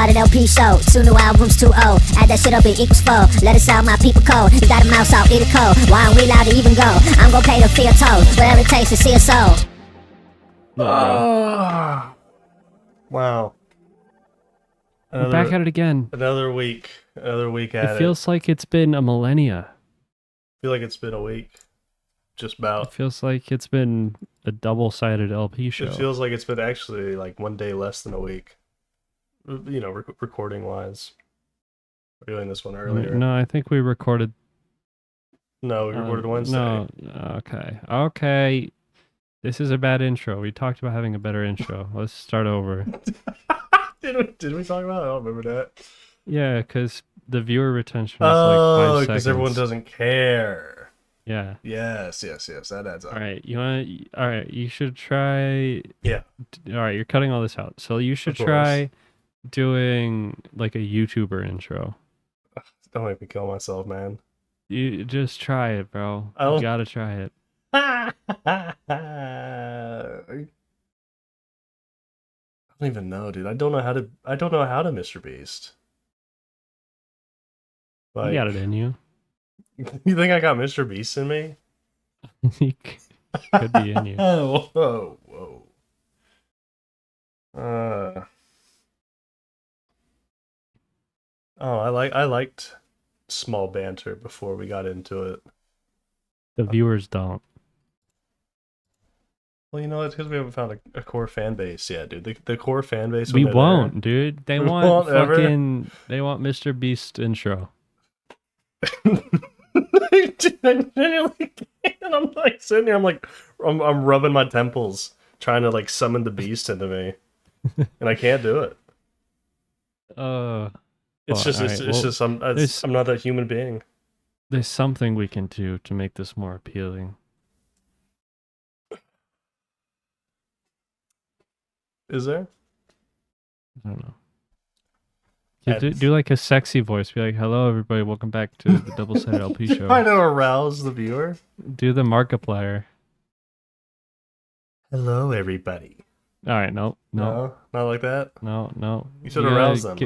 Started LP show, 2 new albums, 2 old. Add that shit up, it equals 4. Let it sound my people cold. You got a mouse out, eat it cold. Why aren't we allowed to even go? I'm gonna pay the fee of toll. Whatever it takes to see a soul. Wow. We're back at it again. Another week at it. It feels like it's been a millennia. I feel like it's been a week. Just about. It feels like it's been a double-sided LP show. It feels like it's been actually like one day less than a week. You know, recording-wise. We're doing this one earlier. No, I think we recorded... No, we recorded Wednesday. No, okay. This is a bad intro. We talked about having a better intro. Let's start over. Did we talk about it? I don't remember that. Yeah, because the viewer retention was like 5 seconds. Because everyone doesn't care. Yeah. Yes. That adds up. All right, you should try... Yeah. All right, you're cutting all this out. So you should try doing like a YouTuber intro. Don't make me kill myself, man. You just try it, bro. You gotta try it. I don't even know, dude. I don't know how to Mr. Beast. Like, You got it in you. You think I got Mr. Beast in me? Could be in you. Whoa. I liked small banter before we got into it. The viewers don't. Well, you know, it's because we haven't found a core fan base yet, dude. The core fan base. We won't, dude. They want fucking. Ever. They want Mr. Beast intro. I genuinely can't. I'm like sitting here. I'm rubbing my temples, trying to like summon the beast into me, and I can't do it. I'm not a human being. There's something we can do to make this more appealing. Is there? I don't know. Do like a sexy voice. Be like, "Hello, everybody. Welcome back to the Double-Sided LP Show." Trying to arouse the viewer. Do the Markiplier. Hello, everybody. All right, no, not like that. No. You should arouse them.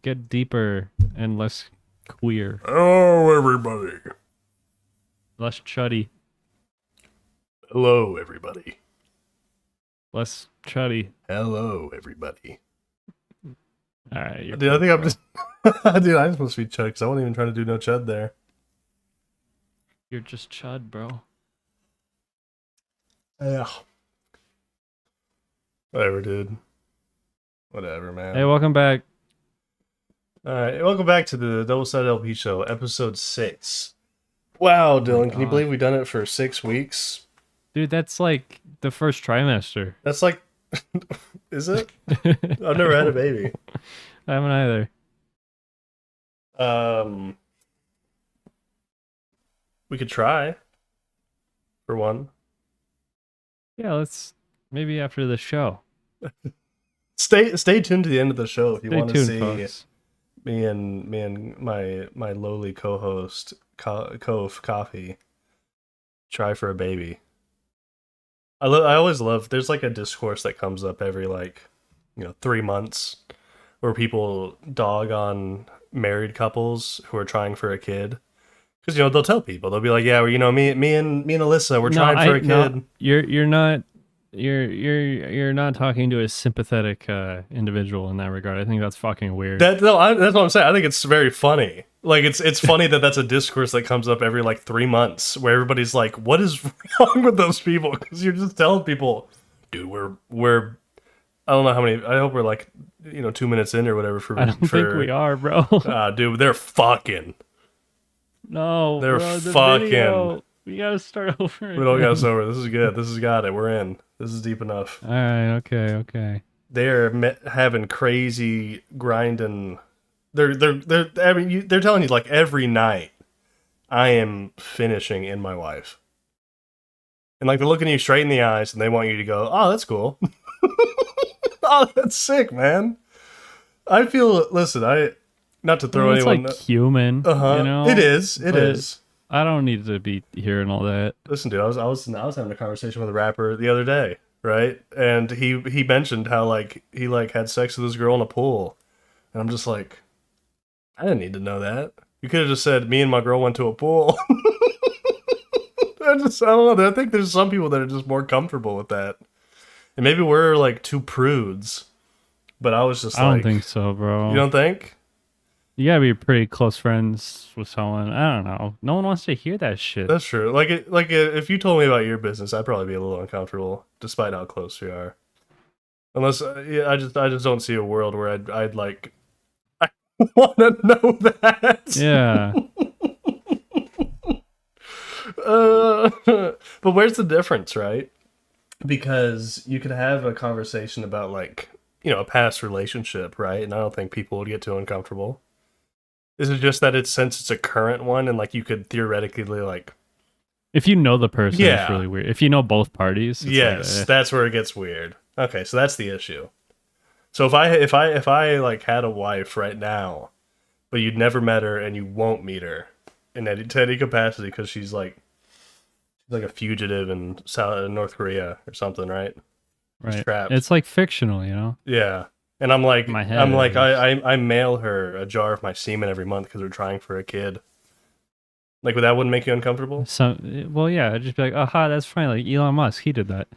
Get deeper and less queer. Oh, everybody. Less chuddy. Hello, everybody. Less chuddy. Hello, everybody. All right, dude. I think I'm just, dude. I'm supposed to be chud because I wasn't even trying to do no chud there. You're just chud, bro. Yeah. Whatever, dude. Whatever, man. Hey, welcome back. All right, welcome back to the Double-Sided LP Show, episode 6. Wow, Dylan, can you believe we've done it for 6 weeks? Dude, that's like the first trimester. That's like, is it? I've never had a baby. I haven't either. We could try. For one. Yeah, let's maybe after the show. Stay tuned to the end of the show if you want to see folks. me and my lowly co-host Cofe try for a baby. I always love. There's like a discourse that comes up every 3 months where people dog on married couples who are trying for a kid because they'll tell people, they'll be like, yeah, well, me and Alyssa, we're trying for a kid. No, you're not talking to a sympathetic individual in that regard. I think that's fucking weird. That's what I'm saying. I think it's very funny. Like it's funny that's a discourse that comes up every 3 months where everybody's like, "What is wrong with those people?" Because you're just telling people, "Dude, we're I don't know how many. I hope we're 2 minutes in or whatever." I don't think we are, bro. Dude, they're fucking. No, they're bro, fucking. Video. We gotta start over. We don't gotta start over. This is good. This has got it. We're in. This is deep enough. All right. Okay. They're having crazy grinding. They're telling you every night I am finishing in my wife. And they're looking you straight in the eyes and they want you to go, "Oh, that's cool." Oh, that's sick, man. I feel not to throw anyone human. It is. I don't need to be hearing all that. Listen, dude, I was having a conversation with a rapper the other day, right? And he mentioned how he had sex with this girl in a pool And I'm just like, I didn't need to know that. You could have just said, me and my girl went to a pool. I don't know. I think there's some people that are just more comfortable with that. And maybe we're like two prudes. But I was just I don't think so, bro. You don't think? You gotta be pretty close friends with someone. I don't know. No one wants to hear that shit. That's true. If you told me about your business, I'd probably be a little uncomfortable, despite how close we are. Unless, I just don't see a world where I'd like, I want to know that. Yeah. But where's the difference, right? Because you could have a conversation about like, a past relationship, right? And I don't think people would get too uncomfortable. Is it just that since it's a current one and like you could theoretically like, if you know the person, it's really weird. If you know both parties, yes, that's where it gets weird. Okay, so that's the issue. So if I like had a wife right now, but you'd never met her and you won't meet her in any capacity because she's like a fugitive in North Korea or something, right? Right. Trapped. It's like fictional, you know? Yeah. And I'm like, My head I mail her a jar of my semen every month because we're trying for a kid. Like, that wouldn't make you uncomfortable? So, well, yeah, I'd just be like, aha, that's fine. Like Elon Musk, he did that.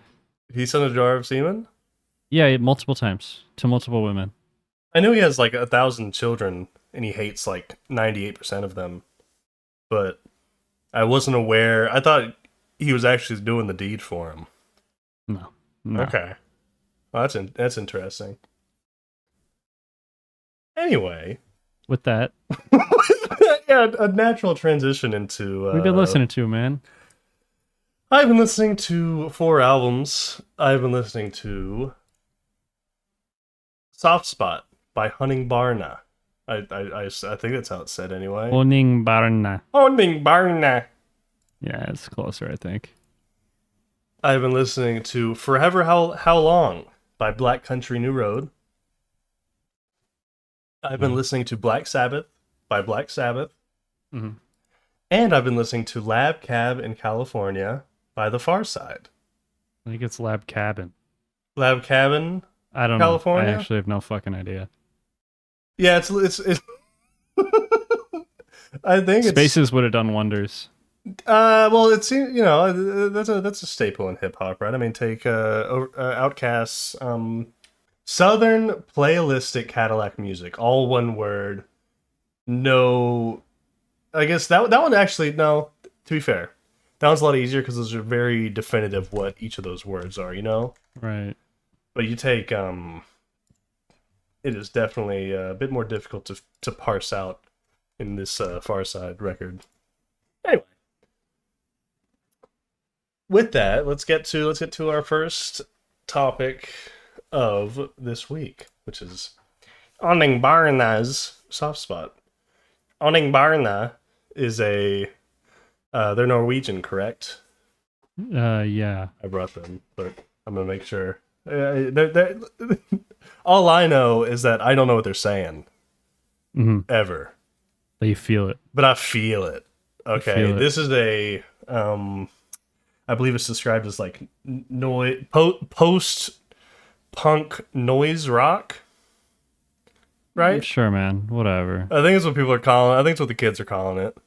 He sent a jar of semen? Yeah, multiple times to multiple women. I know he has like 1,000 children and he hates like 98% of them. But I wasn't aware. I thought he was actually doing the deed for him. No. Okay. Well, that's interesting. Anyway. With that. Yeah, a natural transition into... We've been listening to, man. I've been listening to 4 albums. I've been listening to Soft Spot by Honningbarna. I think that's how it's said anyway. Honningbarna. Honningbarna. Yeah, it's closer, I think. I've been listening to Forever Howlong by Black Country New Road. I've been listening to Black Sabbath by Black Sabbath. Mm-hmm. And I've been listening to Lab Cab in California by The Pharcyde. I think it's Lab Cabin. Lab Cabin? I don't California? know. I actually have no fucking idea. Yeah, it's I think Spaces would have done wonders. Well, it seems, that's a staple in hip hop, right? I mean, take Outkast's Southern playlistic Cadillac music, all one word. No, I guess that one actually, no, to be fair, that one's a lot easier because those are very definitive what each of those words are, Right. But you take it is definitely a bit more difficult to parse out in this Pharcyde record. Anyway, with that, let's get to our first topic of this week, which is Honningbarna's Soft Spot. Honningbarna is they're Norwegian, correct? Yeah. I brought them, but I'm gonna make sure. All I know is that I don't know what they're saying. Mm-hmm. Ever. But you feel it. But I feel it. Okay, feel it. This is a I believe it's described as like post-punk noise rock, right? Sure, man. Whatever. I think it's what people are calling. I think it's what the kids are calling it.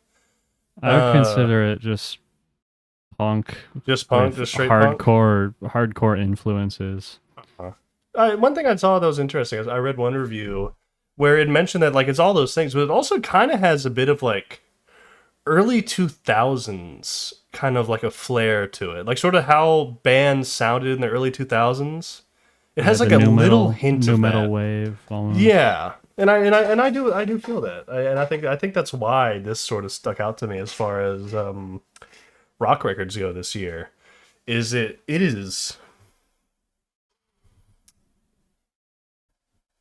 I would consider it just punk. Just punk, just straight punk. Hardcore influences. One thing I saw that was interesting is I read one review where it mentioned that like it's all those things, but it also kind of has a bit of like early 2000s kind of like a flair to it, like sort of how bands sounded in the early 2000s. It has like a little hint of new metal that. wave. Almost. Yeah, and I do feel that, and I think that's why this sort of stuck out to me as far as rock records go this year. Is it is.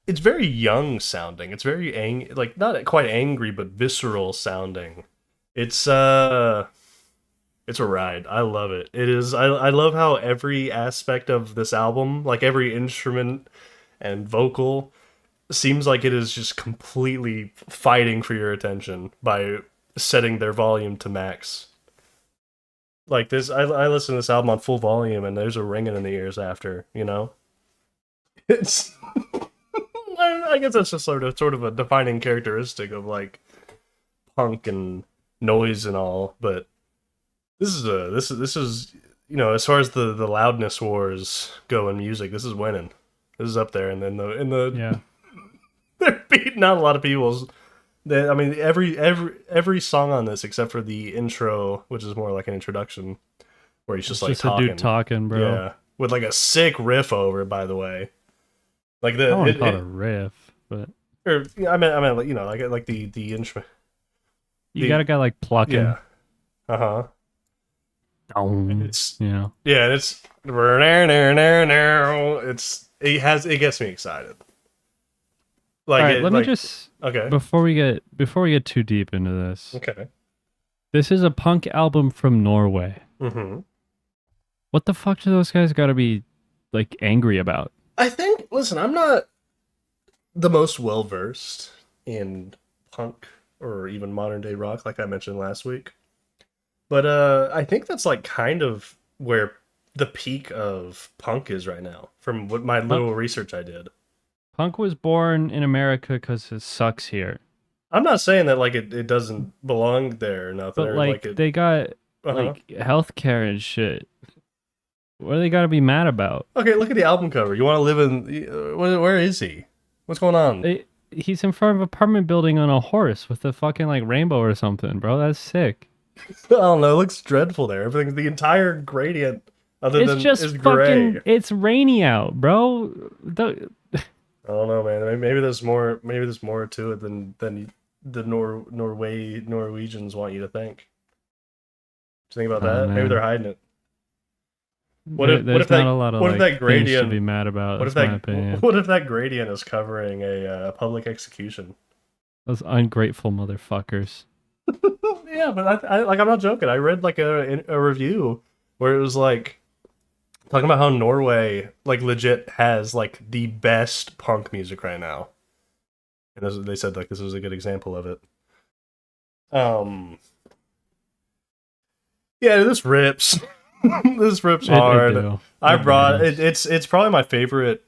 It's very young sounding. It's very like not quite angry, but visceral sounding. It's a ride. I love it. It is. I love how every aspect of this album, like every instrument and vocal, seems like it is just completely fighting for your attention by setting their volume to max. Like this, I listen to this album on full volume, and there's a ringing in the ears after. It's. I guess that's just sort of a defining characteristic of like punk and noise and all. But this is as far as the loudness wars go in music, this is winning. This is up there, and then Yeah. they're beating out a lot of people's. I mean, every song on this except for the intro, which is more like an introduction, where he's just like talking. A dude talking, bro. Yeah, with like a sick riff over it, by the way. Like I wouldn't call it a riff, but I mean, like the instrument. You got a guy like plucking. Yeah. Uh-huh. It's yeah, it's it gets me excited. Like, all right, let me just okay. Before we get too deep into this. Okay. This is a punk album from Norway. Mm-hmm. What the fuck do those guys got to be like angry about? I think. Listen, I'm not the most well versed in punk or even modern day rock, like I mentioned last week. But I think that's like kind of where the peak of punk is right now, from what my little research I did. Punk was born in America because it sucks here. I'm not saying that like it doesn't belong there or nothing. But or, like it, they got like healthcare and shit. What do they got to be mad about? Okay, look at the album cover. You want to live in... Where is he? What's going on? He's in front of an apartment building on a horse with a fucking like rainbow or something, bro. That's sick. I don't know. It looks dreadful there. Everything, the entire gradient, is gray. It's rainy out, bro. I don't know, man. Maybe there's more. Maybe there's more to it than the Norwegians want you to think. Do you think about that? Man. Maybe they're hiding it. What if that gradient to be mad about? What if that gradient is covering a public execution? Those ungrateful motherfuckers. Yeah, but I'm not joking. I read like a review where it was like talking about how Norway like legit has like the best punk music right now, and they said like this was a good example of it. Yeah, this rips. This rips hard. It's probably my favorite.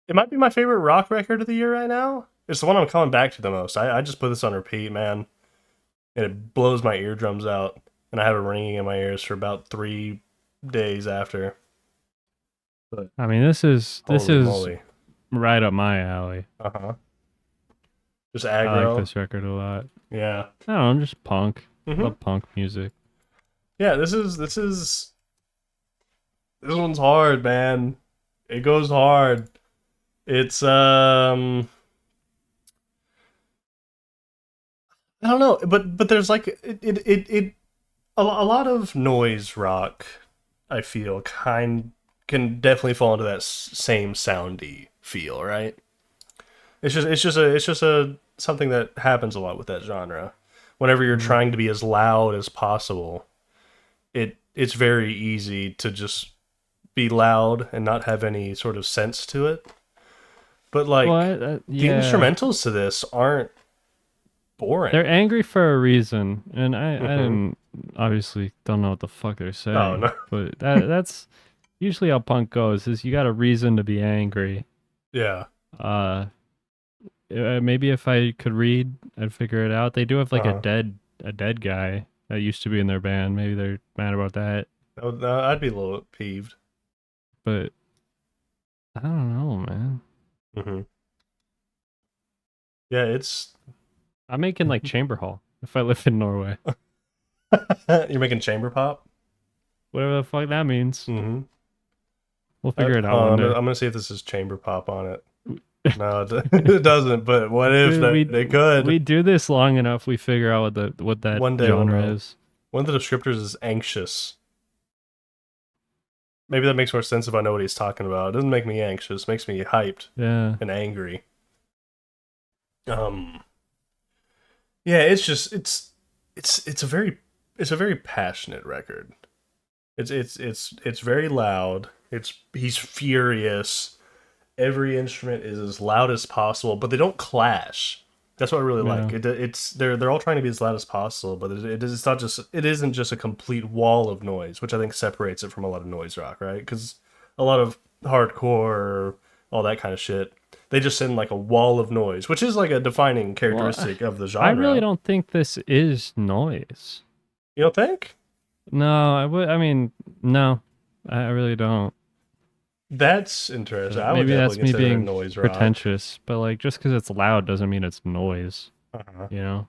It might be my favorite rock record of the year right now. It's the one I'm coming back to the most. I just put this on repeat, man, and it blows my eardrums out, and I have it ringing in my ears for about 3 days after. But I mean, this is moly. Right up my alley. Just aggro. I like this record a lot. Yeah. I don't know, just punk. Mm-hmm. Love punk music. Yeah, this one's hard, man. It goes hard. It's I don't know, but there's like a lot of noise rock, I feel, can definitely fall into that same soundy feel, right? It's just something that happens a lot with that genre. Whenever you're trying to be as loud as possible, it's very easy to just be loud and not have any sort of sense to it. But like the instrumentals to this aren't boring. They're angry for a reason, and I didn't obviously don't know what the fuck they're saying. Oh, no. But that's usually how punk goes. Is you got a reason to be angry. Yeah. Maybe if I could read, I'd figure it out. They do have like a dead guy that used to be in their band. Maybe they're mad about that. I'd be a little peeved. But I don't know, man. Mm-hmm. Yeah, I'm making like chamber hall if I lived in Norway. You're making chamber pop? Whatever the fuck that means. Mm-hmm. We'll figure it out. I'm gonna see if this is chamber pop on it. No, it doesn't. But what if they could? We do this long enough, we figure out what that genre is. One of the descriptors is anxious. Maybe that makes more sense if I know what he's talking about. It doesn't make me anxious. It makes me hyped. Yeah. And angry. Yeah, it's a very passionate record. It's very loud. He's furious. Every instrument is as loud as possible, but they don't clash. That's what I really like. They're all trying to be as loud as possible, but it isn't just a complete wall of noise, which I think separates it from a lot of noise rock, right? Because a lot of hardcore all that kind of shit. They just send like a wall of noise, which is like a defining characteristic of the genre. I really don't think this is noise. You don't think? No, I mean, no, I really don't. That's interesting. I would Maybe that's definitely me consider it being noise rock. pretentious, but like just because it's loud doesn't mean it's noise. You know.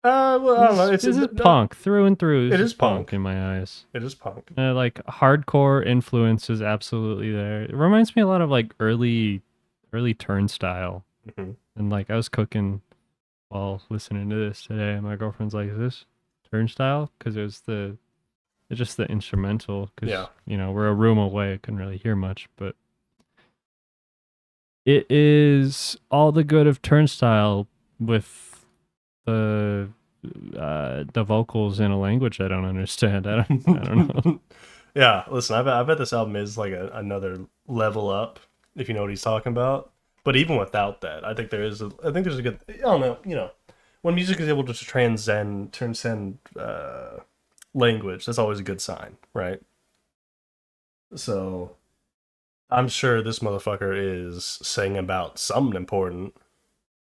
Well, I don't know. This is punk through and through. It is punk in my eyes. It is punk. Like hardcore influence is absolutely there. It reminds me a lot of like early Turnstile. Mm-hmm. And like I was cooking while listening to this today, and my girlfriend's like, "Is this Turnstile?" Because it's just the instrumental. Because you know we're a room away, I couldn't really hear much, but it is all the good of Turnstile with the vocals in a language I don't understand. I don't know. Yeah, listen, I bet this album is like another level up, if you know what he's talking about. But even without that, I think there's a good. I don't know, you know, when music is able to transcend language, that's always a good sign, right? So, I'm sure this motherfucker is saying about something important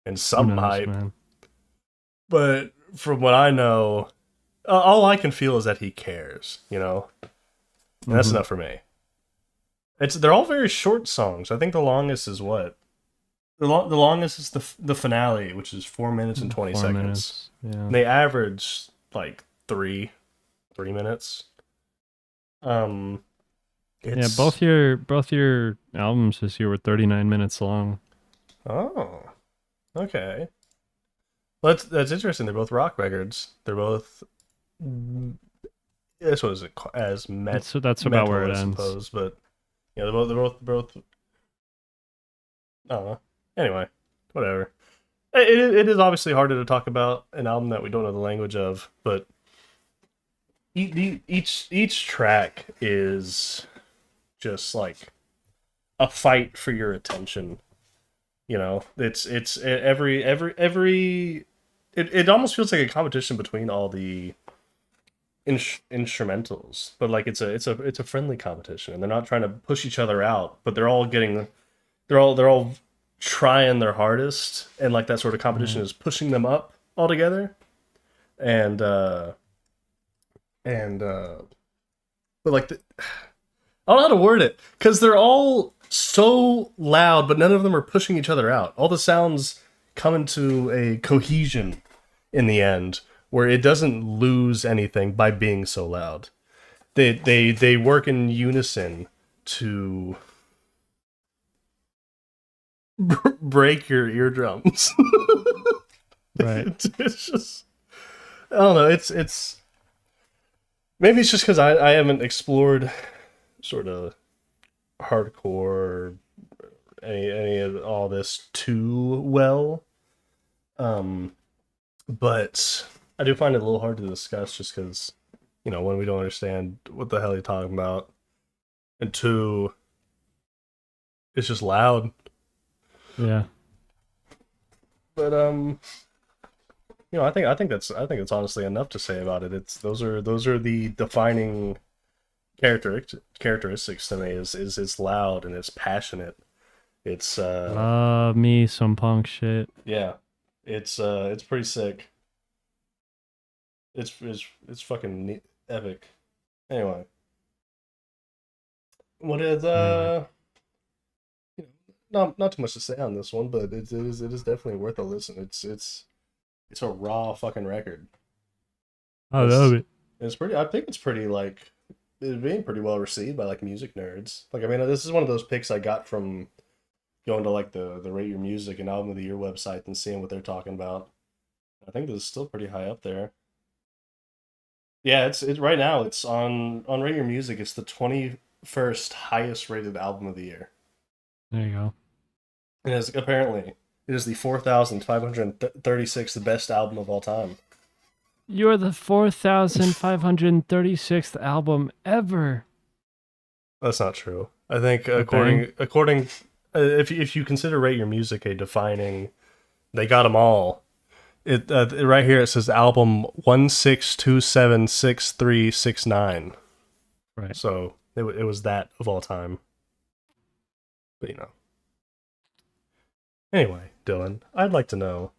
and some hype. Man. But from what I know, all I can feel is that he cares, you know? And that's enough for me. They're all very short songs. I think the longest is what? The longest is the finale, which is 4 minutes and 20 seconds. Minutes. Yeah. They average like 3 minutes. Yeah, both your albums this year were 39 minutes long. Oh, okay. Well, that's interesting. They're both rock records. They're both. This was as that's about where it ends. Suppose, but yeah, they're both. I don't know. Anyway, whatever. It is obviously harder to talk about an album that we don't know the language of, but each track is just like a fight for your attention. You know, it's every it almost feels like a competition between all the instrumentals, but like it's a friendly competition, and they're not trying to push each other out, but they're all trying their hardest, and like that sort of competition is pushing them up all together, and but like I don't know how to word it, because they're all so loud, but none of them are pushing each other out. All the sounds come into a cohesion in the end, where it doesn't lose anything by being so loud. They work in unison to break your eardrums. Right. It's just, I don't know. It's maybe it's just because I haven't explored sort of hardcore or any of all this too well. But I do find it a little hard to discuss just because, you know, when we don't understand what the hell you're talking about, and two, it's just loud. Yeah. But you know, I think it's honestly enough to say about it. Those are the defining characteristics to me. Is it's loud and it's passionate. It's me some punk shit. Yeah. It's pretty sick. It's fucking neat, epic. Anyway, what is not too much to say on this one, but it is definitely worth a listen. It's a raw fucking record. I love it. It's pretty. I think it's pretty like it's being pretty well received by like music nerds. Like, I mean, this is one of those picks I got from going to like the Rate Your Music and Album of the Year website and seeing what they're talking about. I think this is still pretty high up there. Yeah, it's right now. It's on Rate Your Music. It's the 21st highest rated album of the year. There you go. And apparently it is the 4,536th best album of all time. You're the 4,536th album ever. That's not true. I think according if you consider Rate Your Music a defining, they got them all. It right here it says album 16276369. Right. So it was that of all time. But Anyway, Dylan, I'd like to know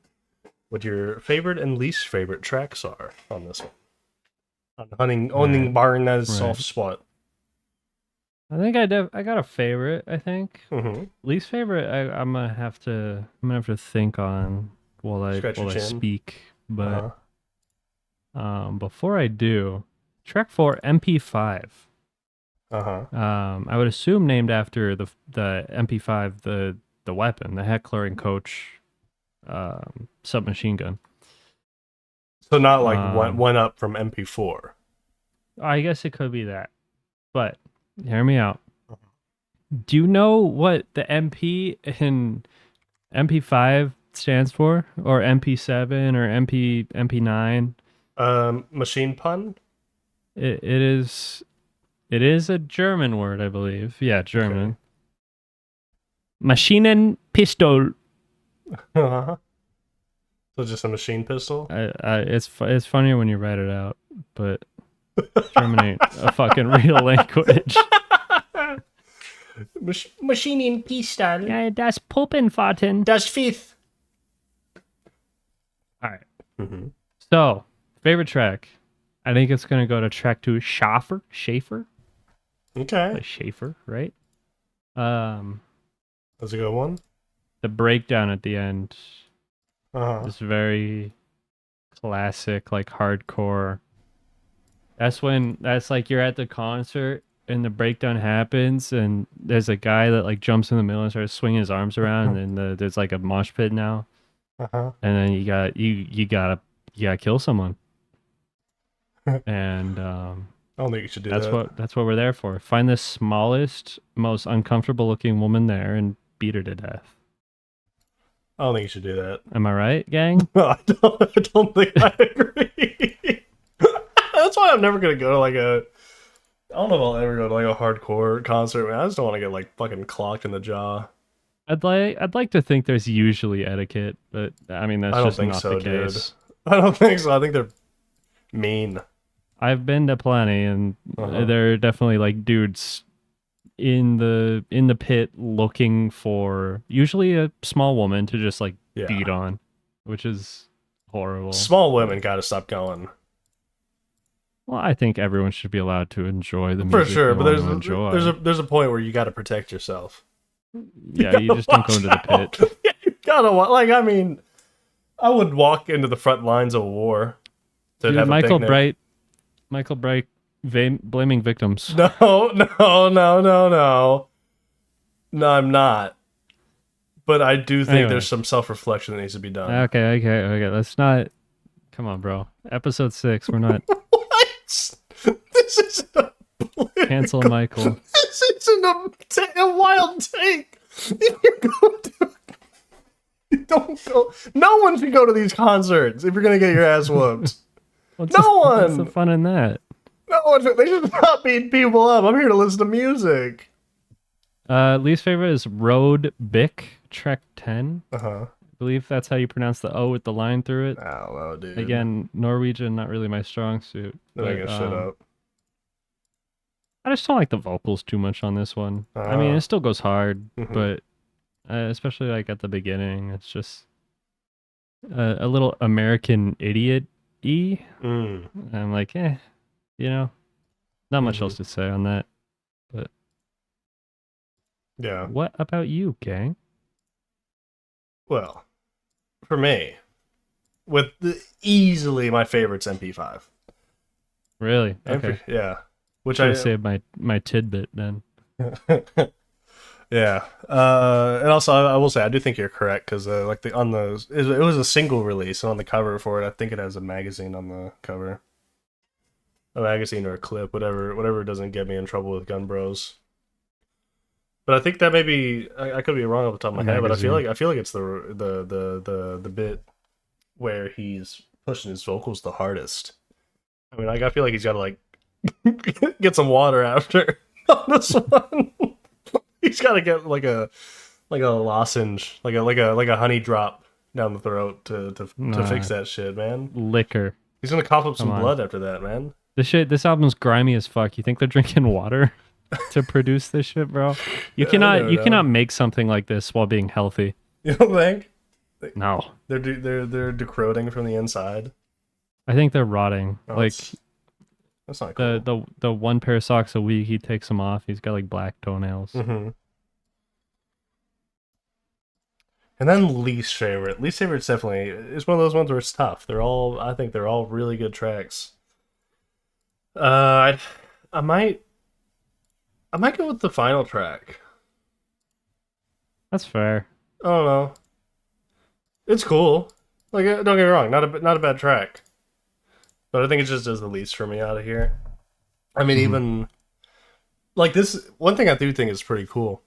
what your favorite and least favorite tracks are on this one. On Honningbarna Soft Spot. I think I got a favorite. I think least favorite. I'm gonna have to think on while I speak. But before I do, track 4 MP5. I would assume named after the MP5, the weapon, the Heckler & Koch submachine gun. So not like went up from MP4. I guess it could be that, but hear me out. Do you know what the MP in MP5 stands for, or MP7 or MP9? Machine pun. It is a German word, I believe. Yeah, German. Okay. Maschinenpistol. So just a machine pistol? It's funnier when you write it out, but German ain't a fucking real language. Maschinenpistol. Ja, das Puppenfahrten. Das Fifth. All right. So, favorite track. I think it's going to go to track 2, Schaefer. Okay. Like Schaefer, right? That's a good one. The breakdown at the end is very classic, like hardcore. That's like you're at the concert and the breakdown happens and there's a guy that like jumps in the middle and starts swinging his arms around and there's like a mosh pit now. And then you gotta kill someone. And I don't think you should do that. That's what we're there for. Find the smallest, most uncomfortable looking woman there and beat her to death. I don't think you should do that. Am I right, gang? No, I don't think I agree. That's why I'm never gonna go to like I don't know if I'll ever go to like a hardcore concert. Man, I just don't want to get like fucking clocked in the jaw. I'd like to think there's usually etiquette, but I mean that's just not the case. Dude. I don't think so. I think they're mean. I've been to plenty, and there are definitely like dudes in the pit looking for usually a small woman to just like beat on, which is horrible. Small women got to stop going. Well, I think everyone should be allowed to enjoy the music. For sure, but there's a point where you got to protect yourself. Yeah, you just don't go into the pit. You gotta I mean, I would walk into the front lines of war. Dude, Michael Bright, blaming victims. No, I'm not. But I do think there's some self-reflection that needs to be done. Okay. Let's not. Come on, bro. Episode 6. We're not. What? This isn't a political... Cancel Michael. This isn't a wild take. If you go to... You don't go... No one should go to these concerts if you're going to get your ass whooped. What's the fun in that? No one should... They should stop beating people up. I'm here to listen to music. Least favorite is Road Bic, track 10. Uh-huh. I believe that's how you pronounce the O with the line through it. Oh, dude. Again, Norwegian, not really my strong suit. Shut up. I just don't like the vocals too much on this one. I mean, it still goes hard, but especially like at the beginning, it's just a little American Idiot-y. I'm like, not much else to say on that. But yeah. What about you, gang? Well, for me, easily my favorite's MP5. Really? Okay. Yeah. Which I say my tidbit then. Yeah. And also I will say I do think you're correct because it was a single release, and on the cover for it I think it has a magazine on the cover. A magazine or a clip, whatever doesn't get me in trouble with Gun Bros. But I think that maybe I could be wrong off the top of my head, but I feel like it's the bit where he's pushing his vocals the hardest. I mean, I feel like he's got to like get some water after on this one. He's got to get like a lozenge, like a honey drop down the throat to fix that shit, man. Liquor. He's gonna cough up some blood after that, man. This album's grimy as fuck. You think they're drinking water? to produce this shit, bro. You I cannot make something like this while being healthy. You don't think? No. They're decroding from the inside. I think they're rotting. Oh, like that's not cool. the one pair of socks a week, he takes them off. He's got like black toenails. Mm-hmm. And then least favorite. Least favorite's definitely it's one of those ones where it's tough. I think they're all really good tracks. I might go with the final track. That's fair. I don't know. It's cool. Like, don't get me wrong, not a bad track. But I think it just does the least for me out of here. I mean, even like this one thing I do think is pretty cool.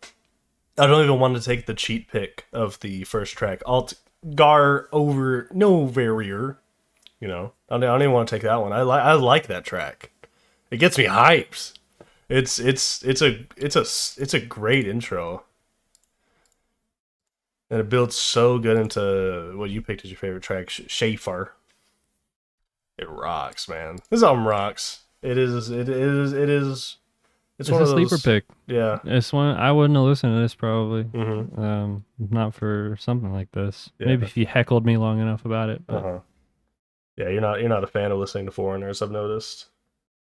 I don't even want to take the cheat pick of the first track. Alt Gar over No Barrier. You know, I don't even want to take that one. I like that track. It gets me hyped. It's a great intro. And it builds so good into what you picked as your favorite track, Schaefer. It rocks, man. This album rocks. It's one It's of a those sleeper pick. Yeah. It's one I wouldn't have listened to this probably. Mm-hmm. Not for something like this. Yeah. Maybe if you heckled me long enough about it. But Yeah, you're not a fan of listening to foreigners, I've noticed.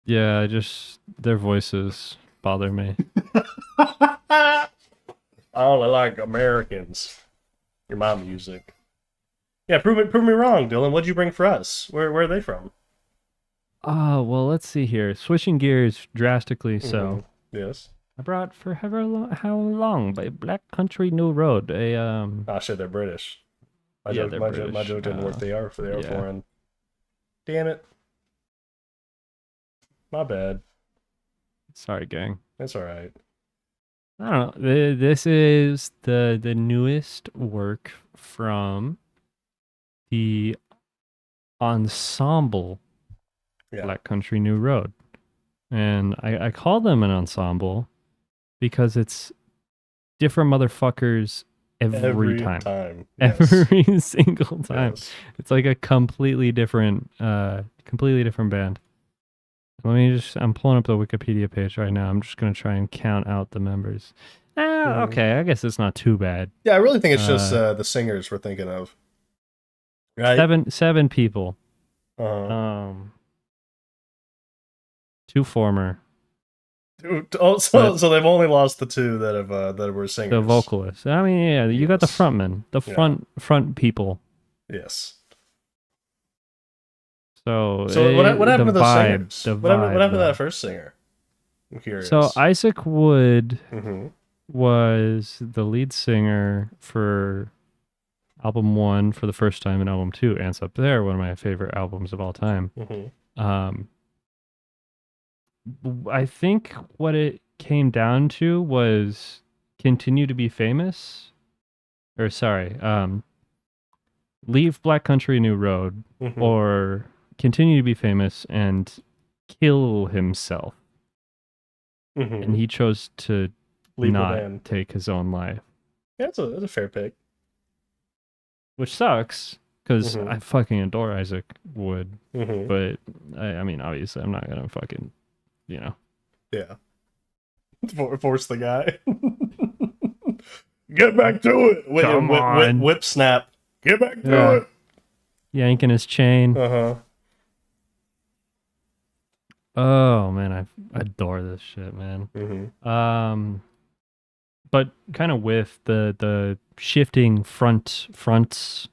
Yeah, just their voices bother me. I only like Americans. Your mom music. Yeah, prove me wrong, Dylan. What'd you bring for us? Where are they from? Oh, well, let's see here. Switching gears drastically, so. Yes. I brought How Long by Black Country New Road. Ah, shit, they're British. My joke didn't work. They are foreign. Damn it. My bad. Sorry, gang. That's alright. I don't know. This is the newest work from the ensemble Black Country New Road. And I call them an ensemble because it's different motherfuckers every time. Yes. Every single time. Yes. It's like a completely different band. I'm pulling up the Wikipedia page right now. I'm just going to try and count out the members. Okay, I guess it's not too bad. Yeah, I really think it's just the singers we're thinking of. Right? Seven people. Uh-huh. Two former. So they've only lost the two that were singers. The vocalists. I mean, yeah, you got the frontmen, the front people. Yes. So what happened to those singers? What happened to that first singer? I'm curious. So Isaac Wood was the lead singer for album 1 for the first time, and album 2, Ants Up There, one of my favorite albums of all time. I think what it came down to was continue to be famous. Or sorry, leave Black Country New Road, or continue to be famous and kill himself. And he chose to not take his own life. Yeah, that's a fair pick. Which sucks, because I fucking adore Isaac Wood. But, I mean, obviously, I'm not going to fucking, Yeah. Force the guy. Get back to it! Come on. Whip snap. Get back to it! Yanking his chain. Oh man, I adore this shit, man. But kind of with the shifting fronts,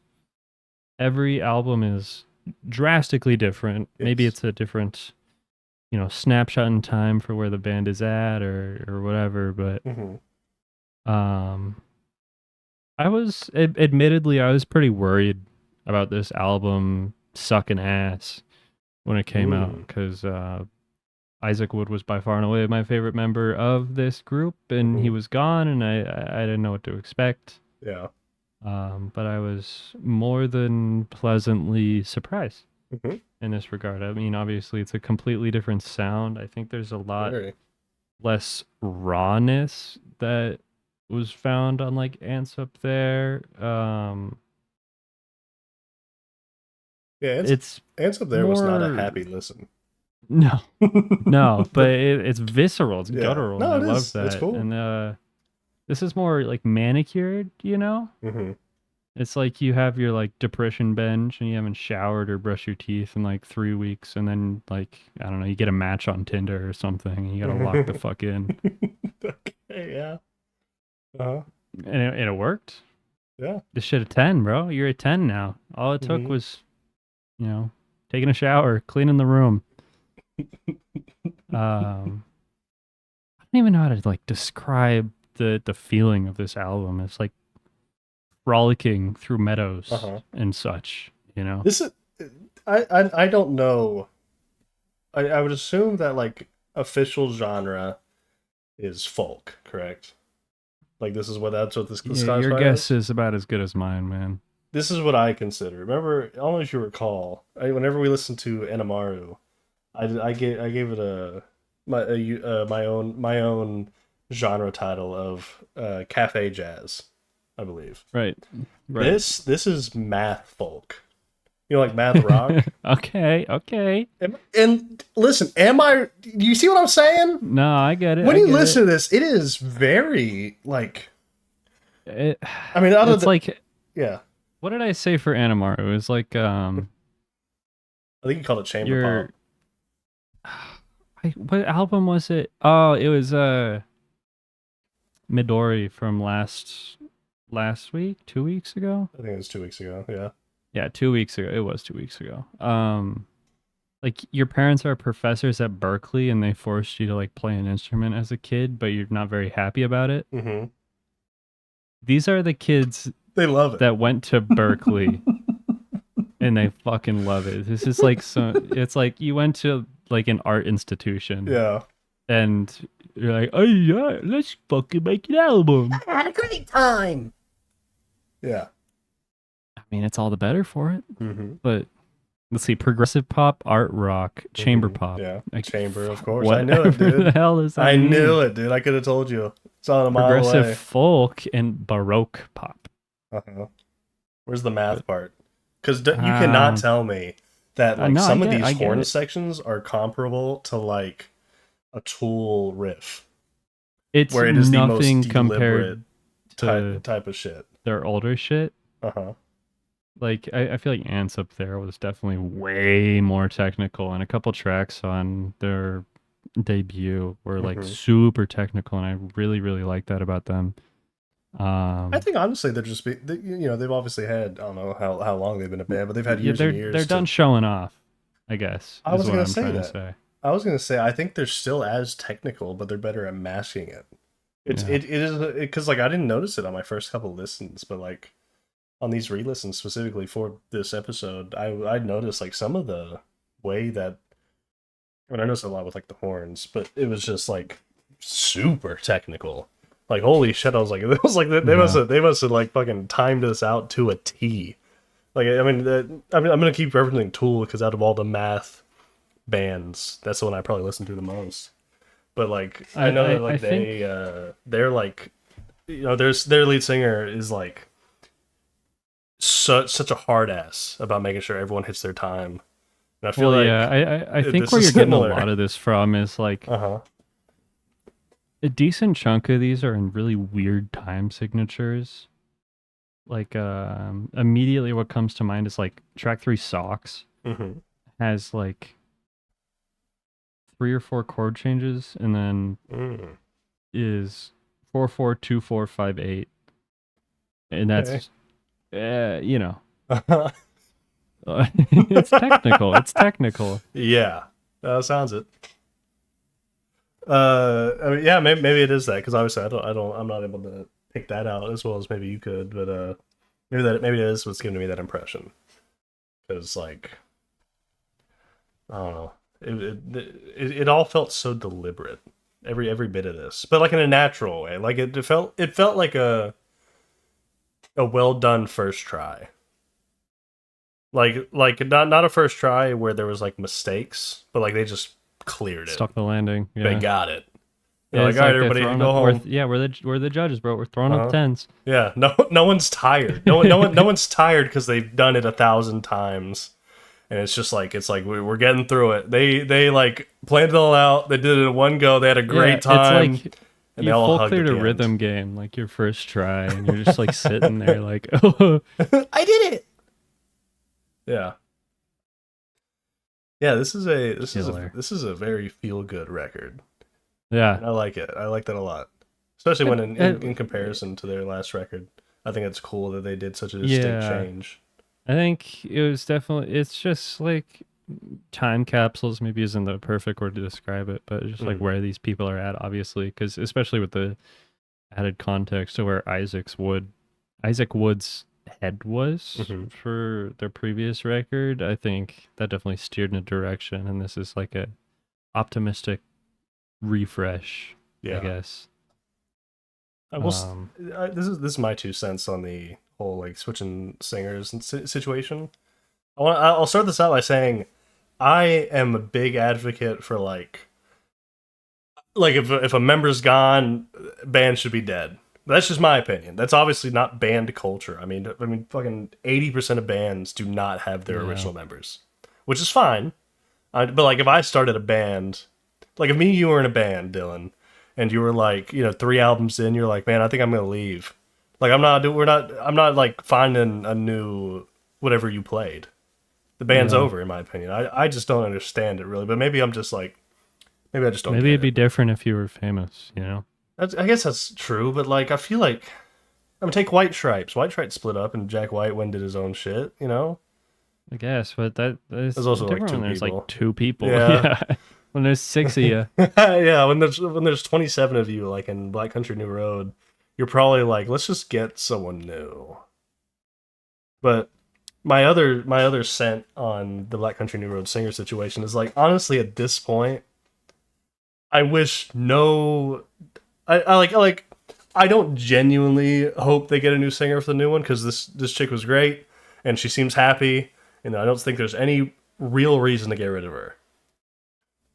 every album is drastically different. Yes. Maybe it's a different, snapshot in time for where the band is at or whatever. But admittedly I was pretty worried about this album sucking ass when it came out, because Isaac Wood was by far and away my favorite member of this group, and he was gone, and I didn't know what to expect. Yeah. But I was more than pleasantly surprised in this regard. I mean, obviously, it's a completely different sound. I think there's a lot less rawness that was found on like Ants Up There. Ants Up There was not a happy listen. No, no, but it's visceral. It's guttural. No, and it I love is. that. It's cool. And this is more like manicured, you know? Mm-hmm. It's like you have your like depression binge and you haven't showered or brushed your teeth in like 3 weeks, and then like I don't know, you get a match on Tinder or something, and you gotta lock the fuck in. Okay, yeah. Uh-huh. And it worked. Yeah. This shit a 10, bro. You're a 10 now. All it took was, you know, taking a shower, cleaning the room. I don't even know how to like describe the feeling of this album. It's like frolicking through meadows and such, you know. This is I don't know. I would assume that like official genre is folk, correct? Like that's what this Your guess is about as good as mine, man. This is what I consider. Remember, I don't know if you recall, whenever we listened to Enamaru, I gave it my own genre title of cafe jazz, I believe. Right. This is math folk. You know, like math rock. Okay. And listen, do you see what I'm saying? No, I get it. When you listen to this, it is very like. I mean, yeah. What did I say for Anamaru? It was like I think you called it chamber pop. What album was it? Oh, it was Midori from last week, 2 weeks ago. I think it was 2 weeks ago. Yeah. Yeah, 2 weeks ago. It was 2 weeks ago. Like your parents are professors at Berkeley and they forced you to like play an instrument as a kid, but you're not very happy about it. Mm-hmm. These are the kids they love it that went to Berkeley and they fucking love it. This is like it's like you went to like an art institution. Yeah. And you're like, oh yeah, let's fucking make an album. I had a great time. Yeah. I mean, it's all the better for it. Mm-hmm. But let's see, progressive pop, art rock, chamber pop. Yeah, like, chamber, of course. I knew it, dude. The hell is that? I knew it, dude. I could have told you. It's on a mile away. Progressive folk and baroque pop. Where's the math part? Because you cannot tell me that like some of these horn sections are comparable to like a Tool riff. It's where it is nothing the most compared to type of shit. Their older shit. Like I feel like Ants Up There was definitely way more technical, and a couple tracks on their debut were like super technical, and I really like that about them. I think honestly they're just they've obviously had, I don't know how long they've been a band, but they've had years and years. They're done showing off, I guess. I was gonna say I was gonna say I think they're still as technical, but they're better at masking it. It is because like I didn't notice it on my first couple listens, but like on these re-listens specifically for this episode, I noticed like some of the way that, I mean, I noticed a lot with like the horns, but it was just like super technical. Like holy shit! I was like, it was like they must have like fucking timed this out to a T. Like I'm gonna keep referencing Tool because out of all the math bands, that's the one I probably listen to the most. But like I know that like they're like, you know, their lead singer is like such a hard ass about making sure everyone hits their time. And I feel I think where you're getting a lot of this from is like a decent chunk of these are in really weird time signatures. Like immediately what comes to mind is like track 3 Socks has like 3 or 4 chord changes, and then is 4/4 2/4 5/8, and that's you know it's technical. Yeah, sounds it. I mean, yeah, maybe it is that, because obviously I'm not able to pick that out as well as maybe you could, but maybe that is what's giving me that impression, because like I don't know, it all felt so deliberate, every bit of this, but like in a natural way. Like it felt like a well done first try. Like not a first try where there was like mistakes, but like they just cleared it. Stuck the landing. Yeah. They got it. They're like, all right, everybody, go home. We're the judges, bro. We're throwing up 10s. Yeah, no one's tired. No one's tired because they've done it 1,000 times, And it's just like we're getting through it. They like planned it all out. They did it in one go. They had a great time. It's like and you they all full hugged cleared at a the rhythm end. game, like your first try, and you're just like sitting there like, oh, I did it. Yeah. Yeah, this is a very feel good record. yeah. And I like it. I like that a lot. Especially when in comparison to their last record. I think it's cool that they did such a distinct change. I think it was definitely, it's just like time capsules maybe isn't the perfect word to describe it, but just like where these people are at, obviously, because especially with the added context to where Isaac Wood's head was for their previous record, I think that definitely steered in a direction, and this is like a optimistic refresh, I guess. This is my 2 cents on the whole like switching singers and situation. I'll start this out by saying I am a big advocate for like if a member's gone, band should be dead. That's just my opinion. That's obviously not band culture. I mean, fucking 80% of bands do not have their original members, which is fine. But like, if I started a band, like if you were in a band, Dylan, and you were like, 3 albums in, you're like, man, I think I'm gonna leave. Like, I'm not like finding a new whatever you played. The band's over, in my opinion. I just don't understand it really. But maybe I just don't. Maybe it'd be different if you were famous, I guess that's true, but like I feel like take White Stripes. White Stripes split up, and Jack White went and did his own shit. I guess, but there's also different like 2 when there's people. like 2 people. Yeah. When there's 6 of you. Yeah, when there's 27 of you, like in Black Country New Road, you're probably like, let's just get someone new. But my other scent on the Black Country New Road singer situation is like, honestly, at this point, I wish I don't genuinely hope they get a new singer for the new one, because this chick was great and she seems happy, and I don't think there's any real reason to get rid of her.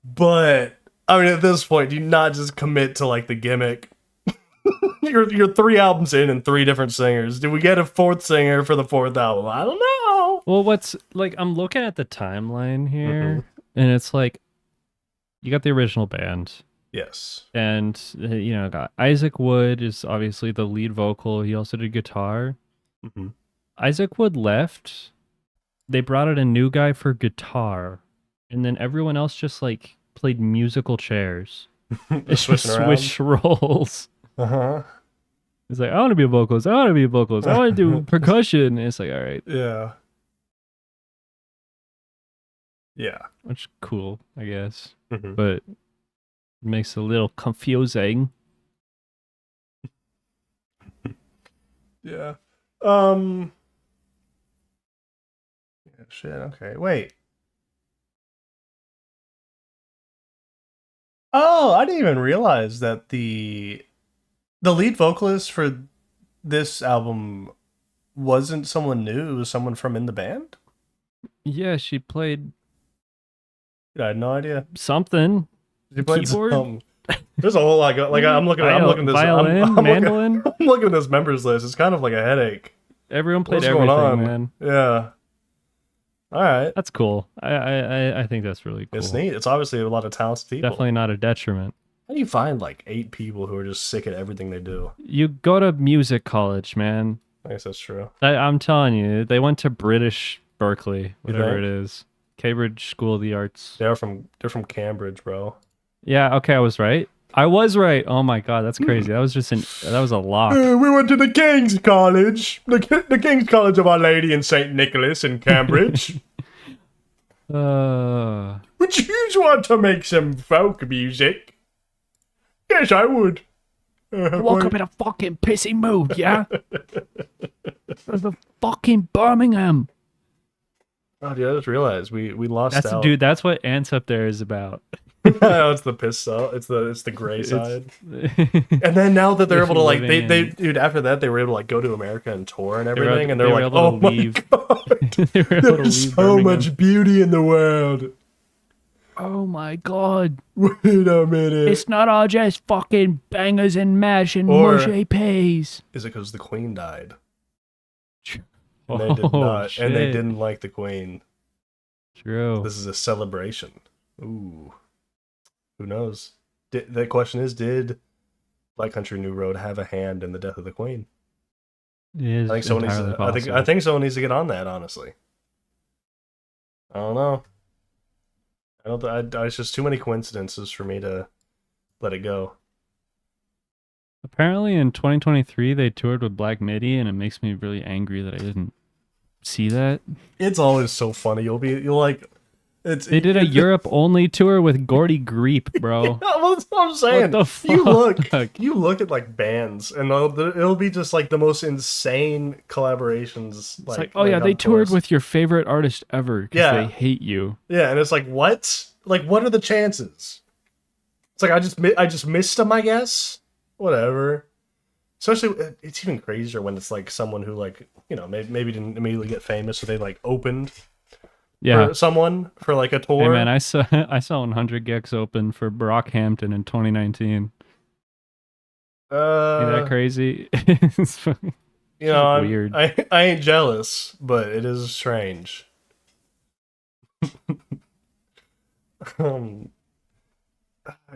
But I mean, at this point, do you not just commit to like the gimmick? You're 3 albums in and 3 different singers. Do we get a 4th singer for the 4th album? I don't know. Well, what's like, I'm looking at the timeline here, and it's like, you got the original band. Yes. And, got Isaac Wood is obviously the lead vocal. He also did guitar. Isaac Wood left. They brought in a new guy for guitar. And then everyone else just, like, played musical chairs. Switch roles. It's like, I want to be a vocalist. I want to be a vocalist. I want to do percussion. And it's like, all right. Yeah. Yeah. Which is cool, I guess. But it makes it a little confusing. Yeah. Yeah, shit, okay. Wait. Oh, I didn't even realize that the lead vocalist for this album wasn't someone new. It was someone from in the band? Yeah, she played I had no idea. something. She played Keyboard? something. There's a whole lot. I'm looking at this. Violin, mandolin. I'm looking at this members list. It's kind of like a headache. Everyone played What's everything, going on? man. Yeah. All right. That's cool. I think that's really cool. It's neat. It's obviously a lot of talented people. Definitely not a detriment. How do you find like 8 people who are just sick at everything they do? You go to music college, man. I guess that's true. I'm telling you, they went to British Berkeley, whatever think? it is. Cambridge School of the Arts. They're from Cambridge, bro. Yeah, okay, I was right. I was right. Oh my god, that's crazy. That was a lock. We went to the King's College, the King's College of Our Lady in St. Nicholas in Cambridge. Would you want to make some folk music? Yes, I would. Woke up in a fucking pissy mood, yeah? The fucking Birmingham. Oh, dude, I just realized we lost out. Dude, that's what Ants Up There is about. Oh, it's the piss side. It's the gray side. And then now that they're able to like dude, after that they were able to like go to America and tour and everything, and they're like, oh my god, there's so much beauty in the world. Oh my god. Wait a minute. It's not all just fucking bangers and mash and mushy peas. Is it because the Queen died? And they did not, shit. and they didn't like the Queen. True. This is a celebration. Ooh. Who knows? The question is, did Black Country New Road have a hand in the death of the Queen? It is I think someone needs to, possible. I think someone needs to get on that, honestly. I don't know. It's just too many coincidences for me to let it go. Apparently in 2023 they toured with Black Midi, and it makes me really angry that I didn't see that. It's always so funny. You'll like, they did a Europe only tour with Gordy Greep, bro. Yeah, well, that's what I'm saying. What the fuck? You look at like bands, and it'll be just like the most insane collaborations. It's like, oh yeah, they toured with your favorite artist ever because they hate you. Yeah, and it's like, what? Like, what are the chances? It's like I just missed them, I guess. Whatever. Especially, it's even crazier when it's like someone who, like, you know, maybe didn't immediately get famous, so they like opened for someone for like a tour. Hey man, I saw 100 Gex open for Brockhampton in 2019. Ain't that crazy? It's funny. You know, weird. I ain't jealous, but it is strange.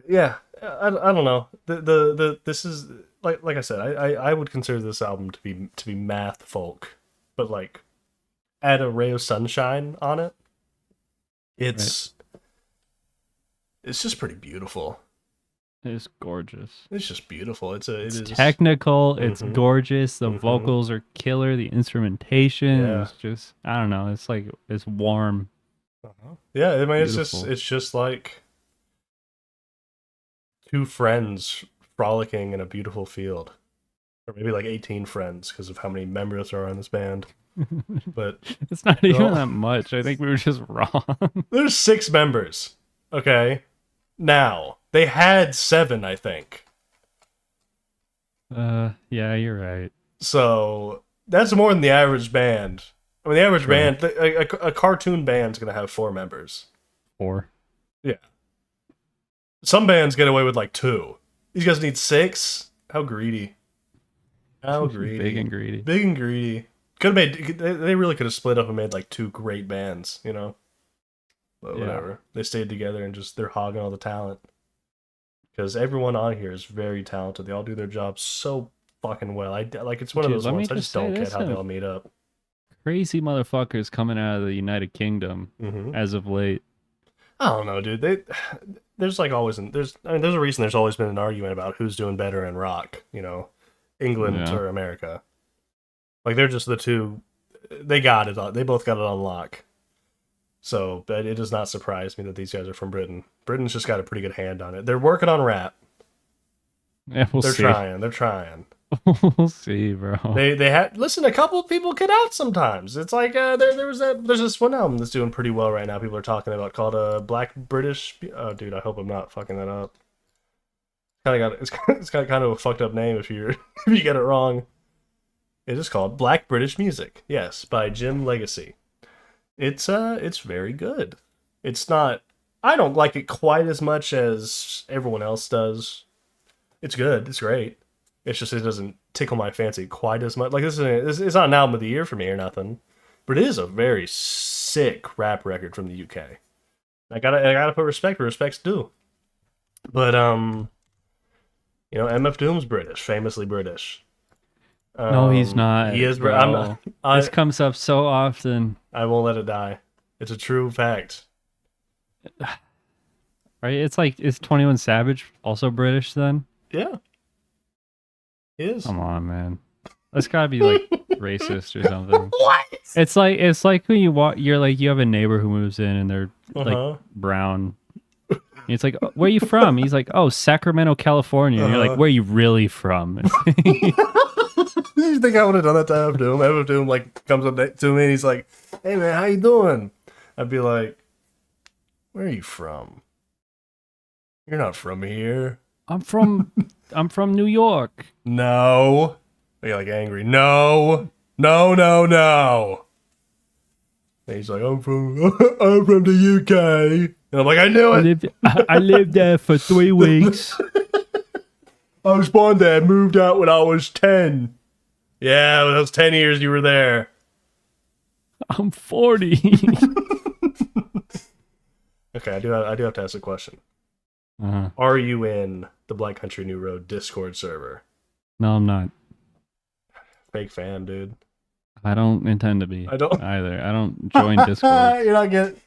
Yeah, I don't know. This is like I said, I would consider this album to be math folk, but like add a ray of sunshine on it. It's just pretty beautiful. It's gorgeous. It's just beautiful. It's technical. It's gorgeous. The vocals are killer. The instrumentation is just, I don't know. It's like, it's warm. Yeah, I mean, Beautiful. it's just like two friends frolicking in a beautiful field, or maybe like 18 friends because of how many members there are in this band. But it's not even that much. I think we were just wrong. There's 6 members. Okay, now they had 7, I think. Yeah, you're right. So that's more than the average band. I mean, the average band, a cartoon band's gonna have 4 members. 4. Yeah. Some bands get away with like 2. These guys need 6. How greedy. How greedy. Big and greedy. Big and greedy. Could have made. They really could have split up and made like 2 great bands, you know. But whatever. They stayed together and just they're hogging all the talent. Because everyone on here is very talented. They all do their job so fucking well. It's one of those ones. I just don't get how they all meet up. Crazy motherfuckers coming out of the United Kingdom as of late. I don't know, dude. There's like always there's a reason there's always been an argument about who's doing better in rock, you know, England or America. Like they're just the two. They got it. They both got it on lock. So, but it does not surprise me that these guys are from Britain. Britain's just got a pretty good hand on it. They're working on rap. Yeah, we'll see. They're trying. We'll see, bro. They had listen. A couple of people get out sometimes. It's like there's this one album that's doing pretty well right now. People are talking about called Black British. Oh, dude, I hope I'm not fucking that up. It's got kind of a fucked up name if you get it wrong. It is called Black British Music. Yes, by Jim Legacy. It's very good. It's not. I don't like it quite as much as everyone else does. It's good. It's great. It's just it doesn't tickle my fancy quite as much. Like this is not an album of the year for me or nothing, but it is a very sick rap record from the UK. I gotta put respect where respect's due. But you know, MF Doom's British, famously British. No, he's not. He is. Bro. This comes up so often. I won't let it die. It's a true fact. Right? It's like, is 21 Savage also British then? Yeah. He is. Come on, man. That's gotta be like racist or something. What? It's like when you have a neighbor who moves in and they're like brown. And it's like, where are you from? He's like, oh, Sacramento, California. And you're like, where are you really from? You think I would have done that to MF Doom? MF Doom like comes up to me and he's like, hey man, how you doing? I'd be like, where are you from? You're not from here. I'm from New York. No. I get like angry. No. And he's like, I'm from the UK. And I'm like, I knew it. I lived there for 3 weeks. I was born there, moved out when I was 10. Yeah, those 10 years you were there. I'm 40. Okay, I do have to ask a question. Uh-huh. Are you in the Black Country New Road Discord server? No, I'm not. Fake fan, dude. I don't intend to be. I don't either. I don't join Discord. You're not getting.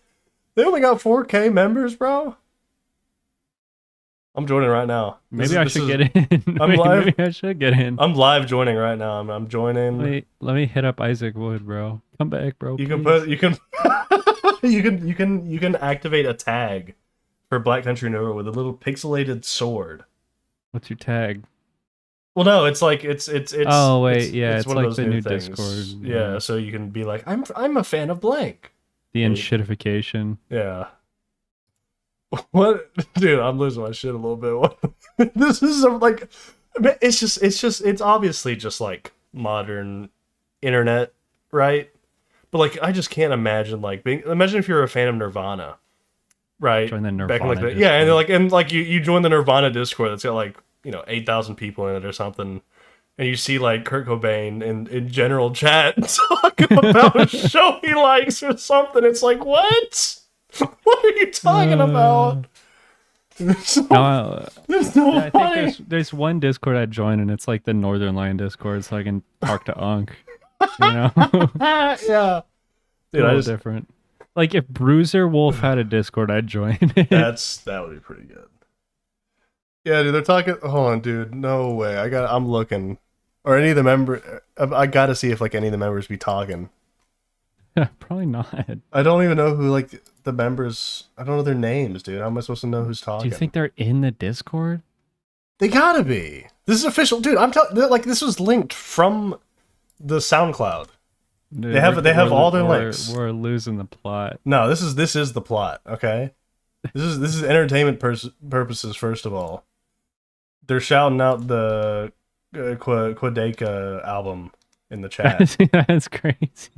They only got 4K members, bro. I'm joining right now. Maybe I should get in. I'm live. Maybe I should get in. I'm live joining right now. I'm joining. Let me hit up Isaac Wood, bro. Come back, bro. You please. can put you can activate a tag for Black Country New Road with a little pixelated sword. What's your tag? Well, no, it's like it's. Oh wait, yeah, it's one like of those the new things. Discord. Yeah, so you can be like, I'm a fan of blank. The enshittification. Yeah. What, dude? I'm losing my shit a little bit. What? This is like, it's obviously just like modern internet, right? But like, I just can't imagine like imagine if you're a fan of Nirvana, right? Join the Nirvana back in like Discord. yeah, and like you join the Nirvana Discord that's got like 8,000 people in it or something. And you see like Kurt Cobain in general chat talking about a show he likes or something. It's like, what? What are you talking about? There's no I think there's one Discord I join, and it's like the Northern Line Discord, so I can talk to Unk. Yeah. Dude, a little different. Like if Bruiser Wolf had a Discord, I'd join it. That would be pretty good. Yeah, dude, they're talking. Hold on, dude. No way. I'm looking. Or any of the members. I gotta see if like any of the members be talking. Probably not. I don't even know who like the members. I don't know their names, dude. How am I supposed to know who's talking? Do you think they're in the Discord? They gotta be. This is official, dude. I'm telling. Like this was linked from the SoundCloud. Dude, they have all their links. We're losing the plot. No, this is the plot. Okay, this is entertainment purposes. First of all, they're shouting out the Quadeka album in the chat. That's crazy.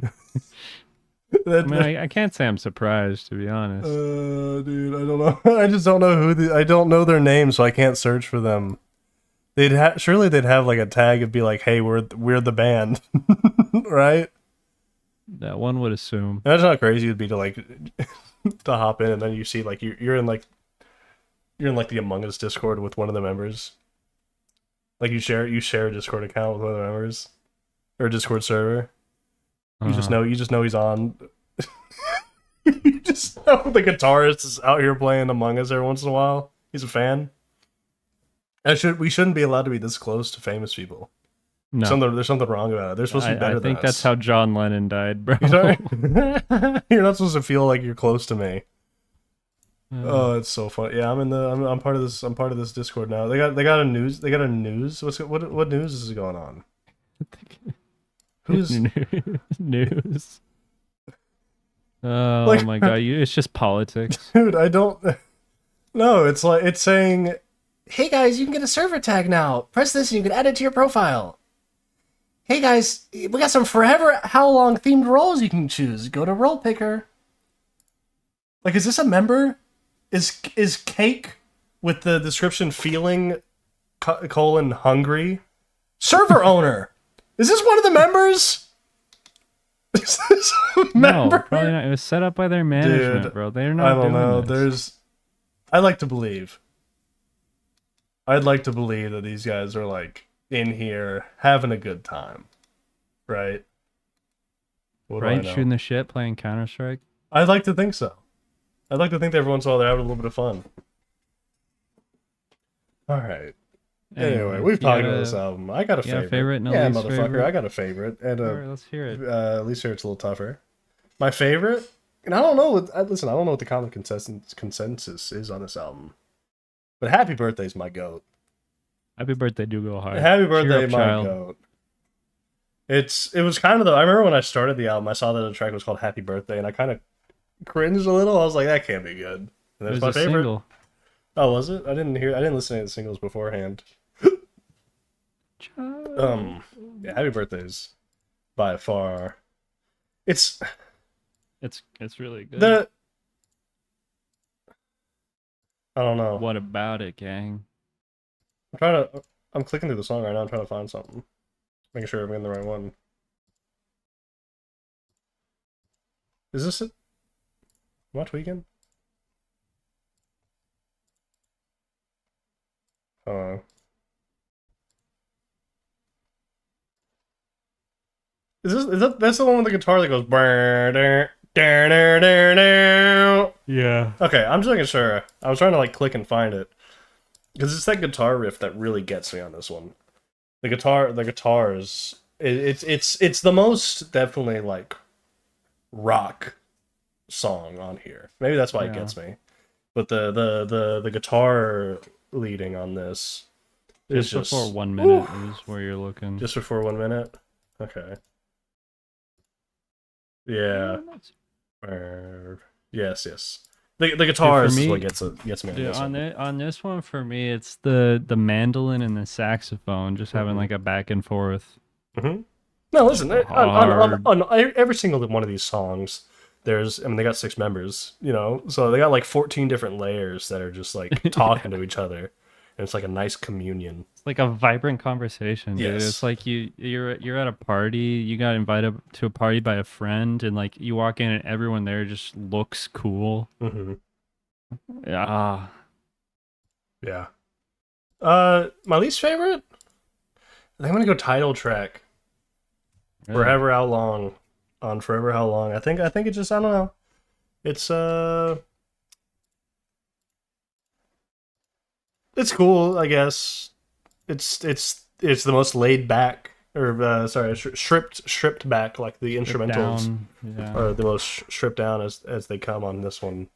I mean, I can't say I'm surprised, to be honest. Dude, I don't know. I just don't know I don't know their names, so I can't search for them. Surely they'd have like a tag and be like, "Hey, we're the band," right? That one would assume. That's not crazy. It'd be to like to hop in and then you see like you're in the Among Us Discord with one of the members. Like you share a Discord account with one of the members or a Discord server. You just know he's on. You just know the guitarist is out here playing Among Us every once in a while. He's a fan. We shouldn't be allowed to be this close to famous people. No, there's something wrong about it. They're supposed to be better than us. I think that's how John Lennon died, bro. You're not supposed to feel like you're close to me. Oh, it's so funny. Yeah, I'm part of this. I'm part of this Discord now. They got a news. What news is going on? Who's news? Oh my god, it's just politics, dude. I don't. No, it's like it's saying, "Hey guys, you can get a server tag now. Press this and you can add it to your profile." Hey guys, we got some Forever Howlong themed roles you can choose. Go to Role Picker. Like, is this a member? Is Cake with the description feeling hungry? Server owner. Is this one of the members? Is this a member? No, probably not. It was set up by their management, dude, bro. They're not. I don't know. This. I'd like to believe that these guys are like in here having a good time, right? Right, shooting the shit, playing Counter-Strike. I'd like to think so. I'd like to think that every once in a while they're having a little bit of fun. All right. Anyway, we've talked about this album. I got a favorite. Yeah, motherfucker. Favorite? I got a favorite. And all right, let's hear it. At least here it's a little tougher. My favorite, and I don't know. Listen, I don't know what the common consensus is on this album, but "Happy Birthday" is my goat. Happy Birthday do go hard. Happy Birthday, my goat. It was kind of I remember when I started the album, I saw that the track was called "Happy Birthday," and I kind of cringed a little. I was like, that can't be good. And that's my favorite. Single. Oh, was it? I didn't listen to the singles beforehand. Yeah, "Happy Birthday" is by far. It's really good. I don't know. What about it, gang? I'm clicking through the song right now. I'm trying to find something. Making sure I'm in the right one. Is this it? Am I tweaking? Uh, that's the one with the guitar that goes. Yeah. Okay, I'm just making sure. I was trying to like click and find it because it's that guitar riff that really gets me on this one. The guitar is it's the most definitely like rock song on here. Maybe that's why it gets me. But the guitar leading on this is just before 1 minute woo! is where you're looking. Just before 1 minute. Okay. Yeah. Yes, yes. The guitar is what gets me on dude, this one. On this one for me, it's the mandolin and the saxophone just having like a back and forth. Mm-hmm. No, listen. On every single one of these songs, there's. I mean, they got 6 members. You know, so they got like 14 different layers that are just like talking to each other, and it's like a nice communion. It's like a vibrant conversation, dude. Yes. It's like you're at a party. You got invited to a party by a friend, and like you walk in, and everyone there just looks cool. Mm-hmm. Yeah. Yeah. My least favorite. I think I'm gonna go title track. Really? Forever Howlong. On Forever Howlong. I think it just. I don't know. It's It's cool, I guess. It's the most laid back, or sorry, stripped back, like the instrumentals are the most stripped down as they come on this one.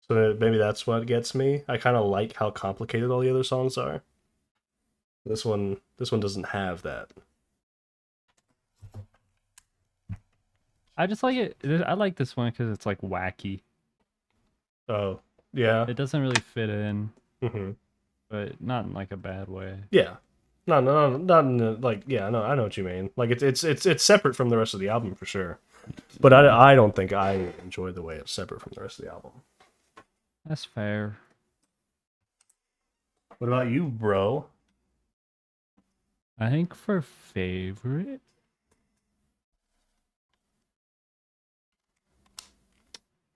So maybe that's what gets me. I kind of like how complicated all the other songs are. This one doesn't have that. I just like it. I like this one because it's like wacky. Oh yeah. It doesn't really fit in. Mm-hmm. But not in like a bad way. Yeah. No, not in the, like, yeah, no, I know what you mean. Like it's separate from the rest of the album for sure. But I don't think I enjoy the way it's separate from the rest of the album. That's fair. What about you, bro? I think for favorite,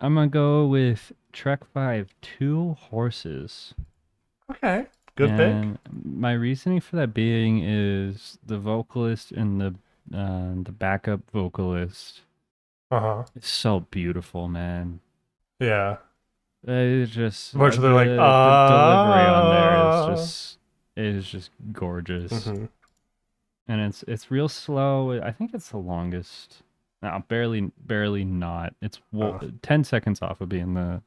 I'm gonna go with Track 5, Two Horses. Okay. Good pick. My reasoning for that being is the vocalist and the backup vocalist. It's so beautiful, man. Yeah. It's just Much they're like, the delivery on there is just gorgeous. Mm-hmm. And it's real slow. I think it's the longest. No, barely not. It's 10 seconds off of being the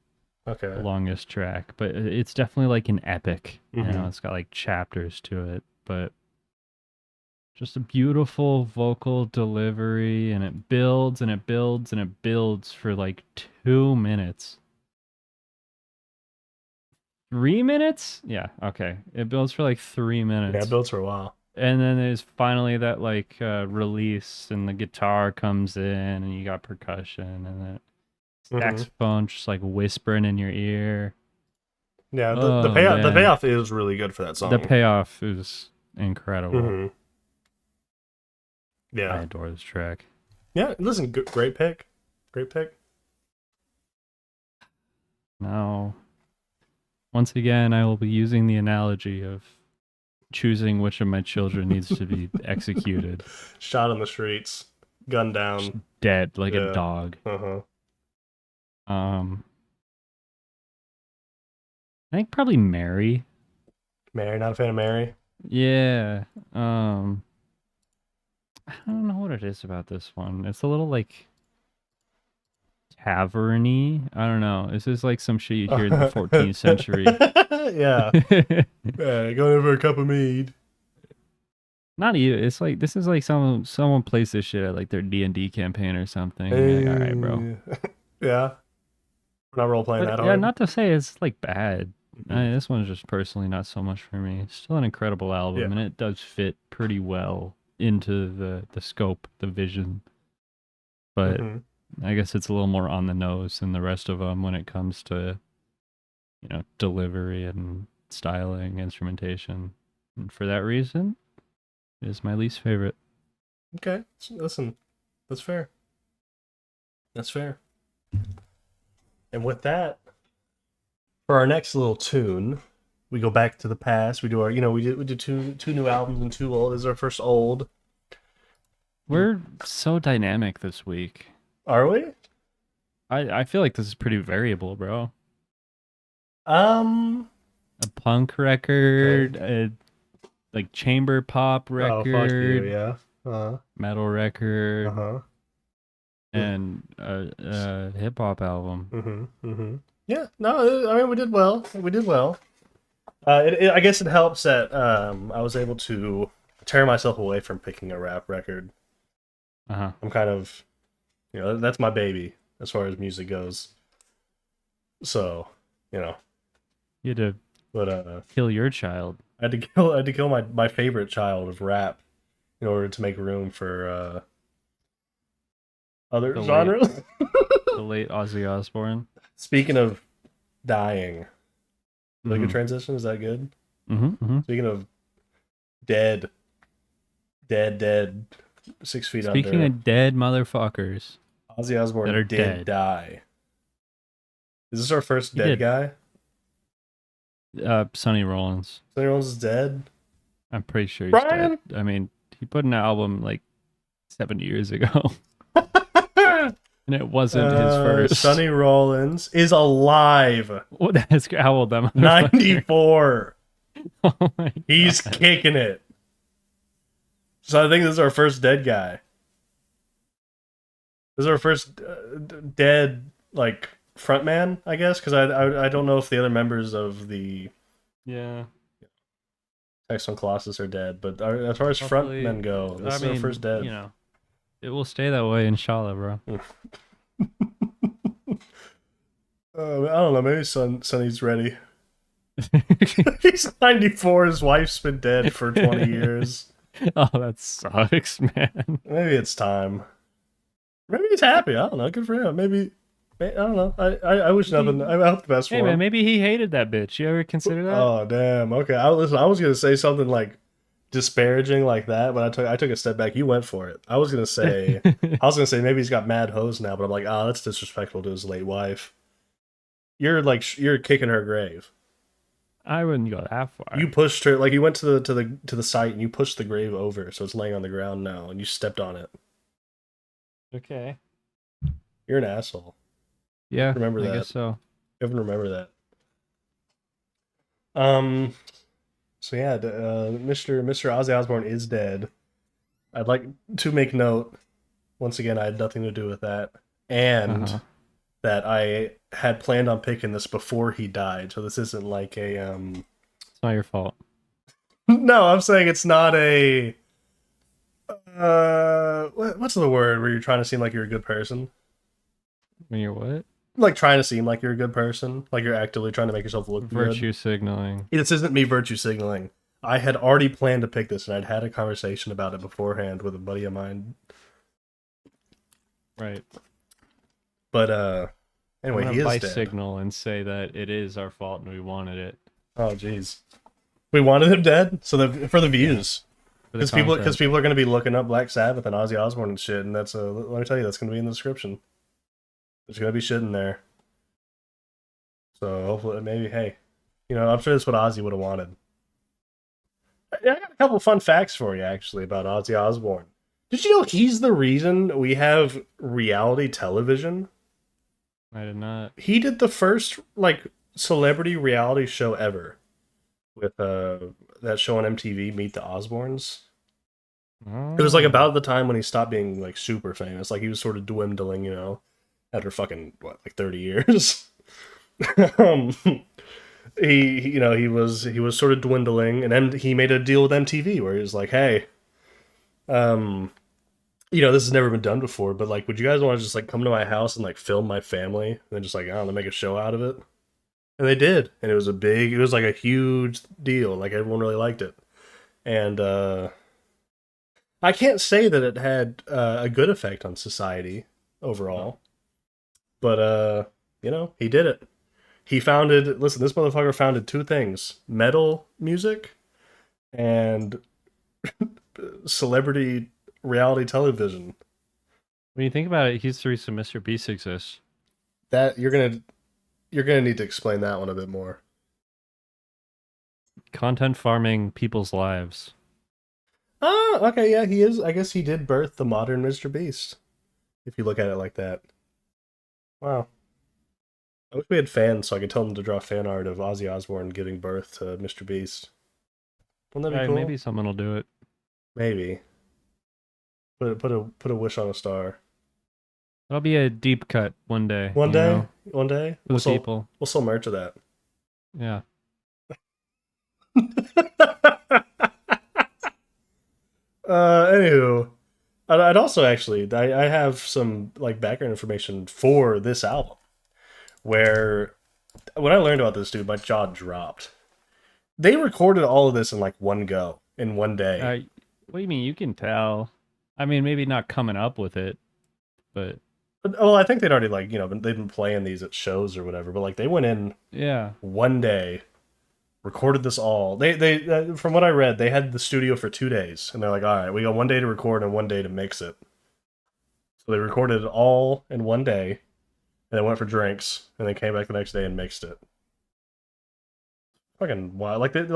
longest track, but it's definitely like an epic. Mm-hmm. You know, it's got like chapters to it, but just a beautiful vocal delivery, and it builds and it builds and it builds for like 2 minutes. 3 minutes? Yeah, okay. It builds for like 3 minutes. Yeah, it builds for a while. And then there's finally that like release, and the guitar comes in, and you got percussion, and then saxophone just like whispering in your ear. Yeah, the payoff is really good for that song. The payoff is incredible. Mm-hmm. Yeah, I adore this track. Yeah, listen, great pick. Great pick. Now, once again, I will be using the analogy of choosing which of my children needs to be executed. Shot on the streets, gunned down, just dead like a dog. I think probably Mary. Mary, not a fan of Mary. Yeah. I don't know what it is about this one. It's a little like tavern-y. I don't know. This is like some shit you'd hear in the 14th century. Yeah. Going over a cup of mead. Not even. It's like this is like someone plays this shit at like their D&D campaign or something. Like, all right, bro. Yeah. We're not role playing that hard. Yeah, not to say it's like bad. This one's just personally not so much for me. It's still an incredible album, and it does fit pretty well into the scope, the vision. But I guess it's a little more on the nose than the rest of them when it comes to, you know, delivery and styling, instrumentation. And for that reason, it is my least favorite. Okay, listen, that's fair. That's fair. And with that, for our next little tune, we go back to the past. We do our, we did two new albums and two old. This is our first old. We're so dynamic this week. Are we? I feel like this is pretty variable, bro. A punk record, a like chamber pop record. Oh, fuck you, yeah. Metal record. Uh-huh. And a hip hop album. Yeah, no, I mean we did well. We did well. I guess it helps that I was able to tear myself away from picking a rap record. I'm kind of, that's my baby as far as music goes. So, you had to kill your child. I had to kill my favorite child of rap in order to make room for other genres. The late Ozzy Osbourne. Speaking of dying, really good transition. Is that good? Speaking of dead, 6 feet under. Speaking of dead motherfuckers, Ozzy Osbourne that are did dead. die. Is this our first dead guy? Sonny Rollins. Sonny Rollins is dead? I'm pretty sure he's Brian? dead. I mean, he put an album like 7 years ago. And it wasn't his first. Sonny Rollins is alive. How old am I? 94. Oh my God. He's kicking it. So I think this is our first dead guy. This is our first dead, like, frontman, I guess, because I don't know if the other members of the Text on Colossus are dead, but as far as frontmen go, this is our first dead. It will stay that way, inshallah, bro. I don't know. Maybe Sonny's ready. He's 94. His wife's been dead for 20 years. Oh, that sucks, man. Maybe it's time. Maybe he's happy. I don't know. Good for him. Maybe I don't know. I wish nothing. I hope the best for him. Hey, man, maybe he hated that bitch. You ever consider that? Oh, damn. Okay. I was gonna say something like disparaging like that, but I took a step back. You went for it. I was gonna say maybe he's got mad hoes now, but I'm like, that's disrespectful to his late wife. You're kicking her grave. I wouldn't go that far. You pushed her, like you went to the site and you pushed the grave over, so it's laying on the ground now, and you stepped on it. Okay. You're an asshole. Yeah, remember that. I guess so. Everyone remember that. So yeah, Mr. Ozzy Osbourne is dead. I'd like to make note, once again, I had nothing to do with that, and that I had planned on picking this before he died, so this isn't like a It's not your fault. No, I'm saying it's not a what's the word where you're trying to seem like you're a good person? When you're what? Like trying to seem like you're a good person, like you're actively trying to make yourself look virtue good. Signaling. This isn't me virtue signaling. I had already planned to pick this, and I'd had a conversation about it beforehand with a buddy of mine. Right. But anyway, he is dead. Signal and say that it is our fault and we wanted it. Oh, jeez. We wanted him dead, so that for the views, because people are going to be looking up Black Sabbath and Ozzy Osbourne and shit, and that's let me tell you, that's going to be in the description. There's going to be shit in there. So hopefully, maybe, hey, I'm sure that's what Ozzy would have wanted. I got a couple fun facts for you, actually, about Ozzy Osbourne. Did you know he's the reason we have reality television? I did not. He did the first, celebrity reality show ever. With that show on MTV, Meet the Osbournes. Oh. It was, about the time when he stopped being, super famous. He was sort of dwindling, after fucking, 30 years? He was sort of dwindling, and then he made a deal with MTV where he was like, hey, this has never been done before, but would you guys want to just come to my house and film my family and then just I don't know, make a show out of it? And they did, and it was a huge deal. Everyone really liked it, and I can't say that it had a good effect on society overall, but he did it. He founded, this motherfucker founded two things: metal music and celebrity reality television. When you think about it, he's the reason Mr. Beast exists. That you're gonna need to explain that one a bit more. content farming people's lives. Oh, okay, yeah, he is. I guess he did birth the modern Mr. Beast, if you look at it like that. Wow. I wish we had fans so I could tell them to draw fan art of Ozzy Osbourne giving birth to Mr. Beast. Wouldn't that be cool? Maybe someone will do it. Maybe. Put a wish on a star. That'll be a deep cut one day. One day? One day? We'll people. We'll sell merch of that. Yeah. Anywho, I'd also actually I have some like background information for this album, where when I learned about this dude, my jaw dropped. They recorded all of this in like one go, in one day. What do you mean? You can tell. I mean, maybe not coming up with it, but well, I think they'd already like they've been playing these at shows or whatever. But like they went in one day. Recorded this all. They from what I read, they had the studio for 2 days, and they're like, all right, we got 1 day to record and 1 day to mix it. So they recorded it all in 1 day, and then went for drinks, and then came back the next day and mixed it. Fucking wild. Like in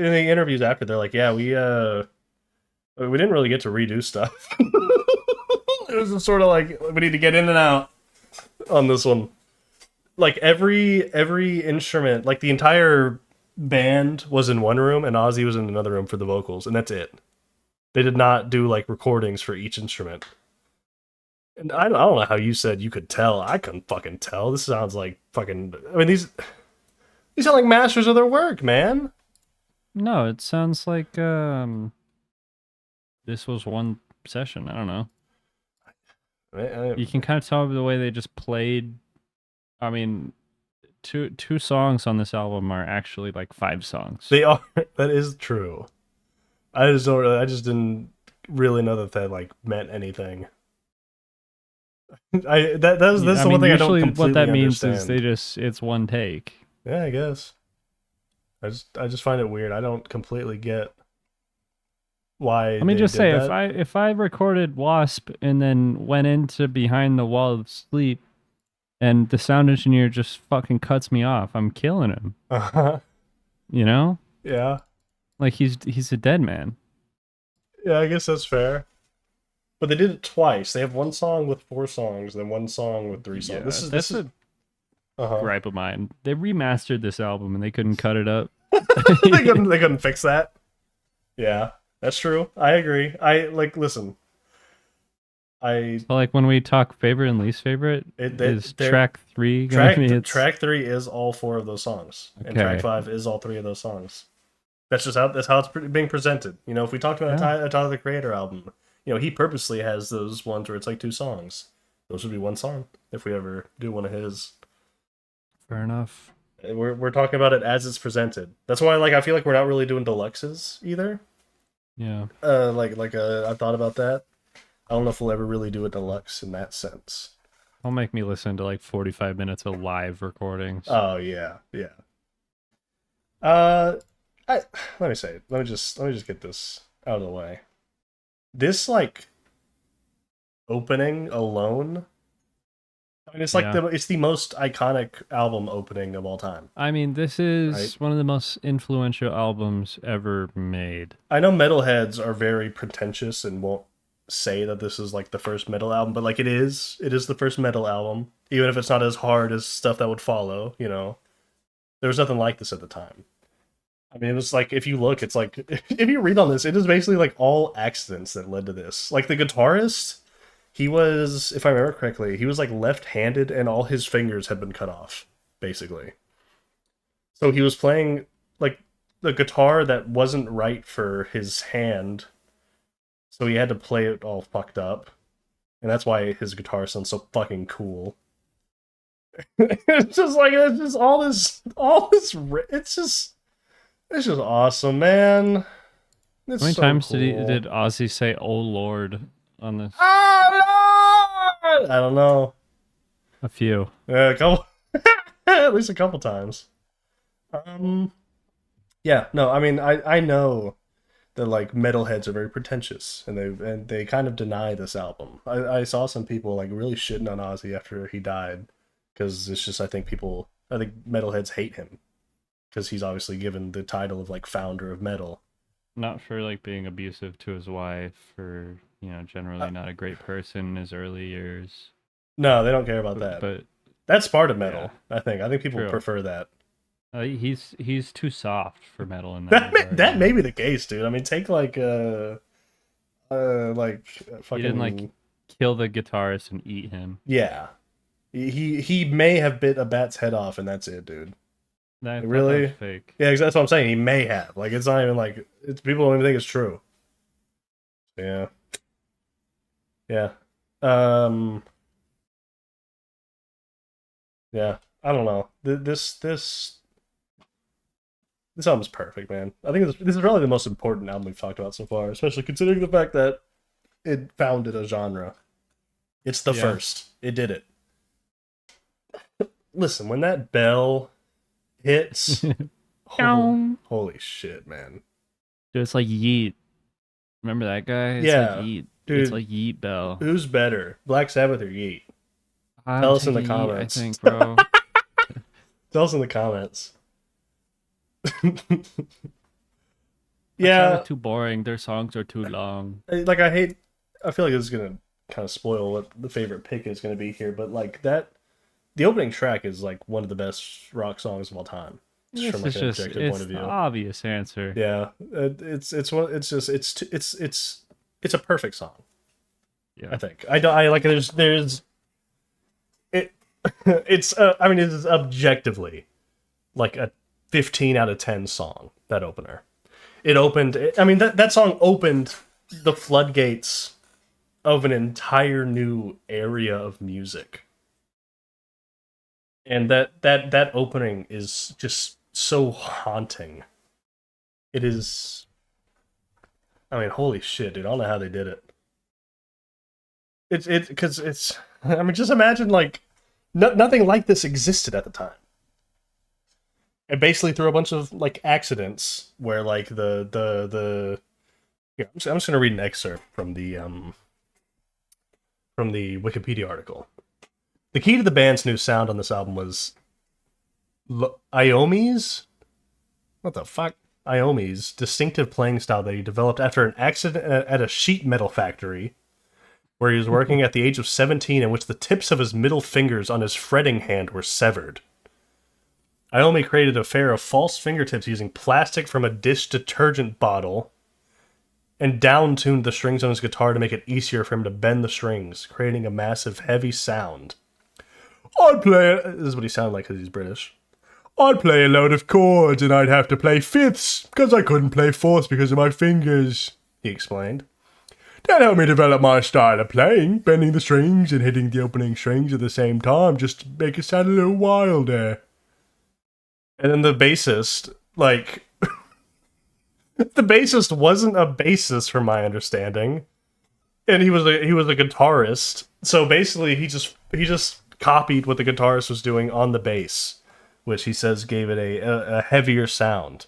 the interviews after, they're like, yeah, we didn't really get to redo stuff. It was just sort of like we need to get in and out on this one. Like every instrument, like the entire band was in one room and Ozzy was in another room for the vocals, and that's it. They did not do like recordings for each instrument. And I don't know how you said you could tell. I couldn't fucking tell. This sounds like fucking. I mean, these sound like masters of their work, man. No, it sounds like this was one session. I don't know. You can kind of tell by the way they just played. I mean, two songs on this album are actually like 5 songs. They are. That is true. I just didn't really know that like meant anything. That's the one thing I don't completely what that means understand. is it's one take. Yeah, I guess. I just find it weird. I don't completely get why. Let me just say, if I recorded Wasp and then went into Behind the Wall of Sleep, and the sound engineer just fucking cuts me off, I'm killing him. You know? Yeah. Like he's a dead man. Yeah, I guess that's fair. But they did it twice. They have one song with 4 songs, then one song with 3 songs. Yeah, this is a gripe of mine. They remastered this album and they couldn't cut it up. they couldn't fix that. Yeah, that's true. I agree. Listen. Like when we talk favorite and least favorite, is track 3 track 3 is all 4 of those songs, and track 5 is all 3 of those songs. That's how it's being presented. If we talked about a Tyler the Creator album, he purposely has those ones where it's like 2 songs. Those would be 1 song if we ever do one of his. Fair enough. We're talking about it as it's presented. That's why I feel like we're not really doing deluxes either. Yeah. I thought about that. I don't know if we'll ever really do a deluxe in that sense. It'll make me listen to like 45 minutes of live recordings. Oh yeah. Let me just get this out of the way. This like opening alone, I mean, it's like it's the most iconic album opening of all time. I mean, this is one of the most influential albums ever made. I know metalheads are very pretentious and won't say that this is like the first metal album, but like it is the first metal album, even if it's not as hard as stuff that would follow. There was nothing like this at the time. I mean, it was like, if you look, it's like, if you read on this, it is basically like all accidents that led to this. Like the guitarist, he was, if I remember correctly, he was like left-handed and all his fingers had been cut off, basically. So he was playing like the guitar that wasn't right for his hand. So he had to play it all fucked up. And that's why his guitar sounds so fucking cool. It's just awesome, man. How many times did Ozzy say "Oh Lord" on this? Oh Lord! I don't know. A few. Yeah, a couple. At least a couple times. Yeah, no, I mean, I know that like metalheads are very pretentious, and they kind of deny this album. I saw some people like really shitting on Ozzy after he died, because it's just I think metalheads hate him. because he's obviously given the title of like founder of metal. Not for like being abusive to his wife, or generally not a great person in his early years. No, they don't care about that. But that's part of metal. Yeah, I think people prefer that. He's too soft for metal in that regard. That may be the case, dude. I mean, take like fucking. He didn't like kill the guitarist and eat him. Yeah, he may have bit a bat's head off, and that's it, dude. Really? That was fake. Yeah, that's what I'm saying. He may have. Like, it's not even like people don't even think it's true. Yeah. Yeah. Yeah. I don't know. This album's perfect, man. I think this is probably the most important album we've talked about so far, especially considering the fact that it founded a genre. It's the first. It did it. Listen, when that bell hits, holy shit, man. Dude, it's like Yeet. Remember that guy? It's like Yeet. Dude, it's like Yeet Bell. Who's better, Black Sabbath or Yeet? Tell us in the comments. I think, bro. Tell us in the comments. Yeah, too boring. Their songs are too long. Like, I feel like this is gonna kind of spoil what the favorite pick is gonna be here, but like that, the opening track is like one of the best rock songs of all time. From like an objective point of view. Obvious answer. Yeah, it's a perfect song. Yeah, I think I like there's it. It's I mean, it's objectively like a 15 out of 10 song. That opener, it opened. I mean, that song opened the floodgates of an entire new area of music. And that opening is just so haunting. It is. I mean, holy shit, dude! I don't know how they did it. Because it's. I mean, just imagine like nothing like this existed at the time. And basically through a bunch of like accidents where like the yeah, I'm just gonna read an excerpt from the Wikipedia article. The key to the band's new sound on this album was Iommi's? What the fuck? Iommi's distinctive playing style that he developed after an accident at a sheet metal factory where he was working at the age of 17, in which the tips of his middle fingers on his fretting hand were severed. Iommi created a pair of false fingertips using plastic from a dish detergent bottle and down-tuned the strings on his guitar to make it easier for him to bend the strings, creating a massive, heavy sound. This is what he sounded like because he's British. I'd play a load of chords and I'd have to play fifths because I couldn't play fourths because of my fingers, he explained. That helped me develop my style of playing, bending the strings and hitting the opening strings at the same time just to make it sound a little wilder. And then the bassist, like... the bassist wasn't a bassist from my understanding. And he was a guitarist. So basically he just copied what the guitarist was doing on the bass, which he says gave it a heavier sound.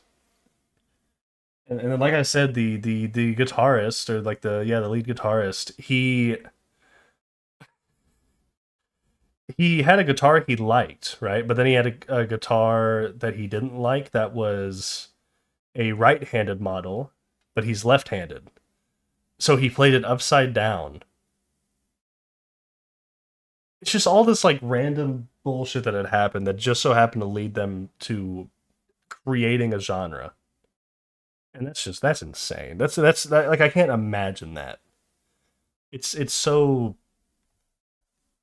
And then, like I said, the guitarist, or like the lead guitarist, he had a guitar he liked, right? But then he had a guitar that he didn't like that was a right-handed model, but he's left-handed. So he played it upside down. It's just all this like random bullshit that had happened that just so happened to lead them to creating a genre. And that's insane. That's like, I can't imagine that. It's so,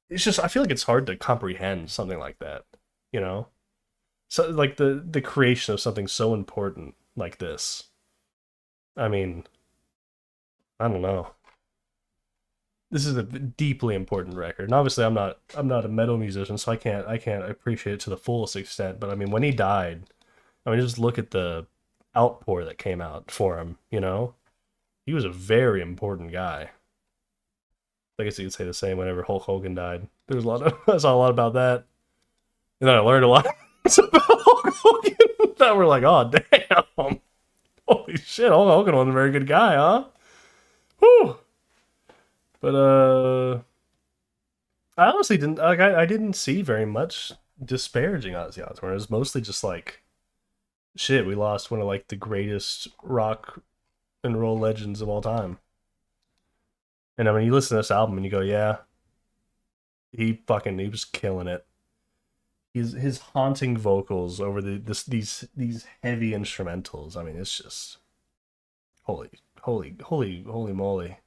it's just, I feel like it's hard to comprehend something like that, you know? So like the creation of something so important like this. I mean, I don't know. This is a deeply important record, and obviously I'm not a metal musician, so I can't appreciate it to the fullest extent. But I mean, when he died, I mean, just look at the outpour that came out for him. You know, he was a very important guy. I guess you could say the same whenever Hulk Hogan died. I saw a lot about that, and then I learned a lot about Hulk Hogan. That we're like, oh damn, holy shit, Hulk Hogan wasn't a very good guy, huh? Whew. But I honestly didn't like. I didn't see very much disparaging Ozzy Osbourne. It was mostly just like shit, we lost one of like the greatest rock and roll legends of all time. And I mean, you listen to this album and you go, yeah, he was killing it. His haunting vocals over these heavy instrumentals. I mean, it's just holy moly.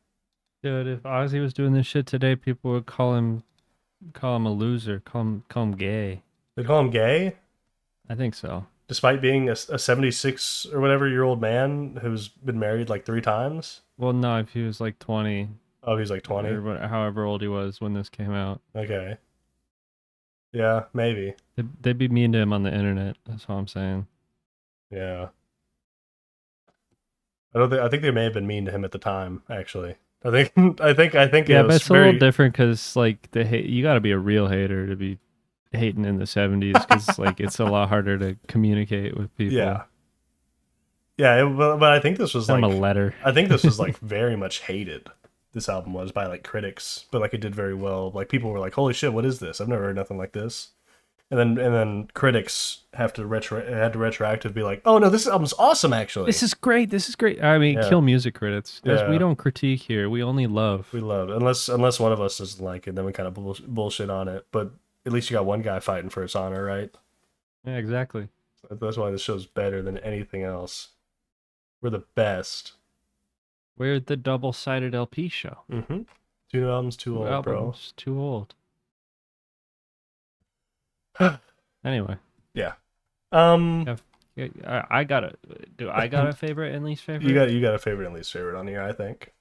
Dude, if Ozzy was doing this shit today, people would call him a loser, call him gay. They call him gay? I think so. Despite being a 76 or whatever year old man who's been married like 3 times? Well, no, if he was like 20. Oh, he's like 20? Or however old he was when this came out. Okay. Yeah, maybe. They'd be mean to him on the internet. That's what I'm saying. Yeah. I think they may have been mean to him at the time, actually. I think. Yeah, but it's a little different because like you got to be a real hater to be hating in the 70s because like it's a lot harder to communicate with people. Yeah. Yeah, but I think this was Send like him a letter. I think this was like very much hated. This album was by like critics, but like it did very well. Like people were like, "Holy shit, what is this? I've never heard nothing like this." And then critics had to retroactive be like, "Oh no, this album's awesome actually. This is great. I mean, Yeah. kill music critics. Yeah. We don't critique here. We only love. We love it. Unless one of us doesn't like it, then we kind of bullshit on it. But at least you got one guy fighting for its honor, right? Yeah, exactly. That's why this show's better than anything else. We're the best. We're the double-sided LP show. Mm-hmm. 2 new albums, too old, bro. Too old. Anyway. Yeah. I got a favorite and least favorite? You got a favorite and least favorite on here, I think.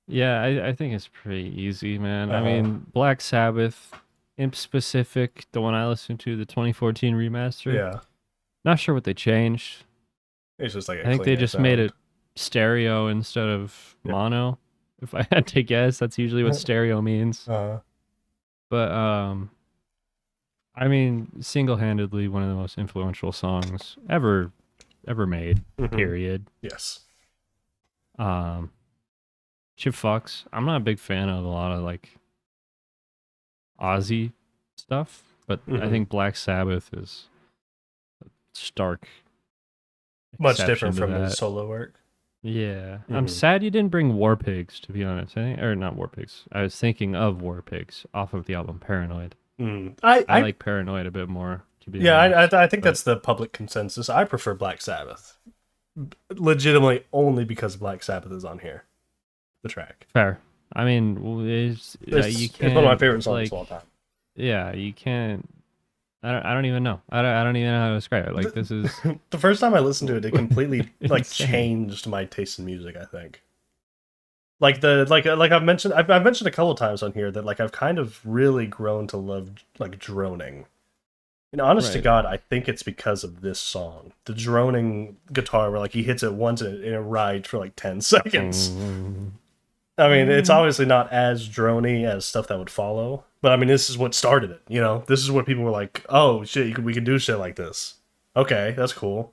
Yeah, I think it's pretty easy, man. I mean, Black Sabbath, Imp Specific, the one I listened to, the 2014 remaster. Yeah. Not sure what they changed. It's just like I think they just made it stereo instead of mono. If I had to guess, that's usually what stereo means. But I mean, single-handedly one of the most influential songs ever made. Period. Yes. Chip Fox. I'm not a big fan of a lot of like Ozzy stuff, but I think Black Sabbath is a stark, much different from his solo work. Yeah, I'm sad you didn't bring War Pigs, to be honest. Or not War Pigs. I was thinking of War Pigs off of the album Paranoid. I like Paranoid a bit more. To be honest, I think that's the public consensus. I prefer Black Sabbath, legitimately only because Black Sabbath is on here. The track. Fair. I mean, it's one of my favorite songs of all time. Yeah, you can't. I don't even know. I don't even know how to describe it. Like this is the first time I listened to it. It completely like changed my taste in music. I think. Like I've mentioned a couple of times on here that like I've kind of really grown to love like droning. And honest to God, I think it's because of this song. The droning guitar where like he hits it once and it rides for like 10 seconds. I mean, it's obviously not as drony as stuff that would follow. But I mean, this is what started it, you know? This is what people were like, oh, shit, we can do shit like this. Okay, that's cool.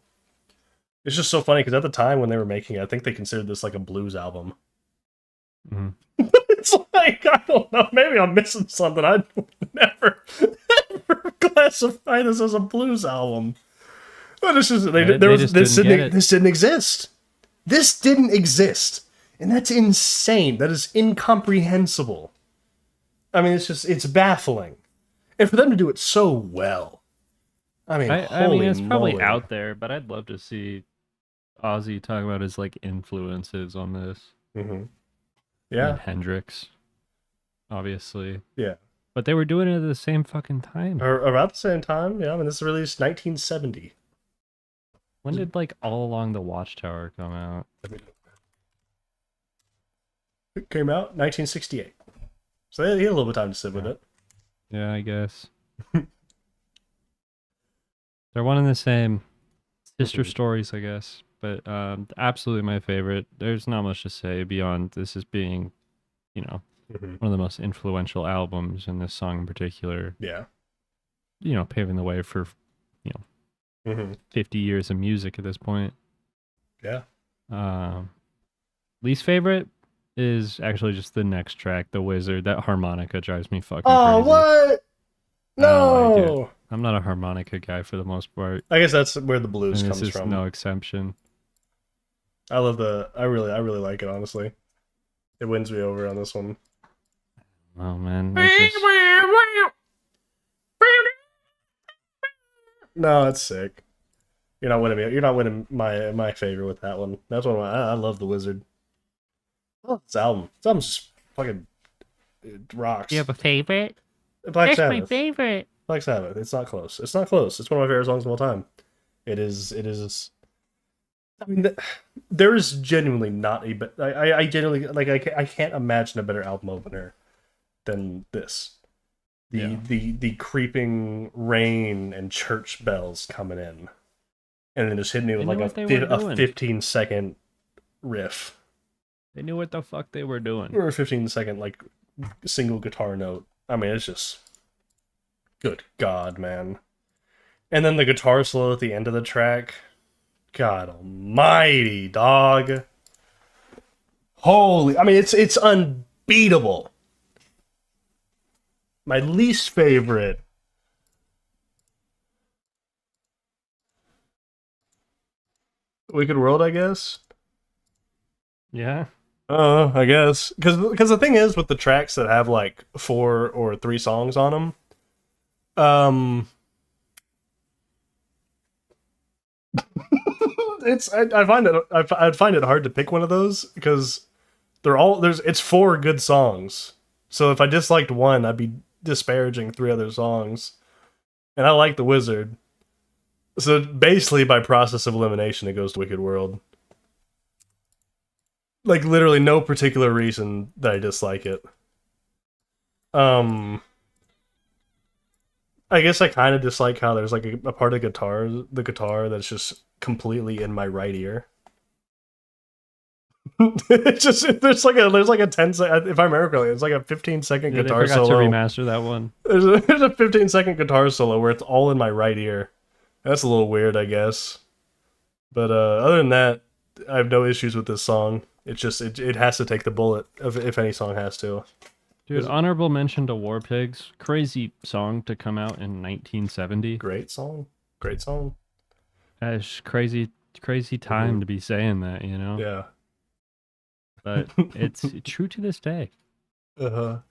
It's just so funny, because at the time when they were making it, I think they considered this like a blues album. It's like, I don't know, maybe I'm missing something. I'd never classify this as a blues album. But it's just, this didn't exist. This didn't exist. And that's insane. That is incomprehensible. I mean, it's baffling. And for them to do it so well. I mean, it's probably out there, but I'd love to see Ozzy talk about his like influences on this. Yeah. And Hendrix, obviously. Yeah. But they were doing it at the same fucking time. Or about the same time, yeah. I mean, this was released 1970. When did like All Along the Watchtower come out? It came out 1968. So they had a little bit of time to sit with it. Yeah, I guess. They're one and the same. Sister stories, I guess. But absolutely my favorite. There's not much to say beyond this as being, you know, one of the most influential albums, and this song in particular. Yeah. You know, paving the way for, you know, 50 years of music at this point. Yeah. Least favorite is actually just the next track, The Wizard. That harmonica drives me fucking crazy. Oh, what? No. I'm not a harmonica guy for the most part. I guess that's where the blues And comes this is from. no exception. I really like it, honestly. It wins me over on this one. Oh man, No, it's sick. You're not winning me. You're not winning my favor with that one. That's one of I love the Wizard. I love this album. This album's just fucking, it rocks. you have a favorite? Black That's Sabbath. my favorite. Black Sabbath. It's not close. It's not close. It's one of my favorite songs of all time. It is. It is. I mean, there is genuinely not a. I genuinely like. I can't imagine a better album opener than this. The creeping rain and church bells coming in, and then just hitting me with like a 15-second riff. They knew what the fuck they were doing. Or a 15-second like single guitar note. I mean, it's just good God, man. And then the guitar solo at the end of the track. God almighty, dog. Holy, I mean, it's unbeatable. My least favorite. Wicked World, I guess. Yeah. I guess because the thing is with the tracks that have like 4 or 3 songs on them, I'd find it hard to pick one of those because it's 4 good songs. So if I disliked one, I'd be disparaging 3 other songs, and I like the Wizard. So basically, by process of elimination, it goes to Wicked World. Like literally no particular reason that I dislike it. I guess I kind of dislike how there's like a part of the guitar that's just completely in my right ear. It's just there's like a 10-second, if I remember correctly, it's like a 15-second guitar they solo. forgot to remaster that one. There's a 15-second guitar solo where it's all in my right ear. That's a little weird, I guess. But other than that, I have no issues with this song. It's just it has to take the bullet if any song has to. Dude, honorable mention to War Pigs. Crazy song to come out in 1970. Great song. Great song. It's crazy time to be saying that, you know? Yeah. But it's true to this day. My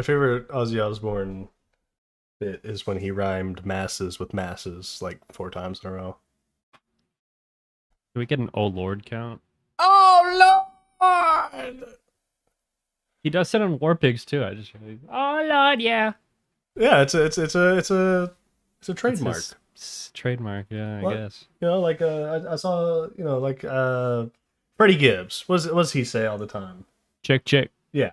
favorite Ozzy Osbourne bit is when he rhymed masses with masses like 4 times in a row. Do we get an "Oh Lord" count? Oh Lord! He does it on War Pigs too. I just "Oh Lord, yeah." Yeah, it's a trademark. It's trademark, yeah, I guess. You know, like I saw, you know, like Freddie Gibbs. What does he say all the time? Check. Yeah.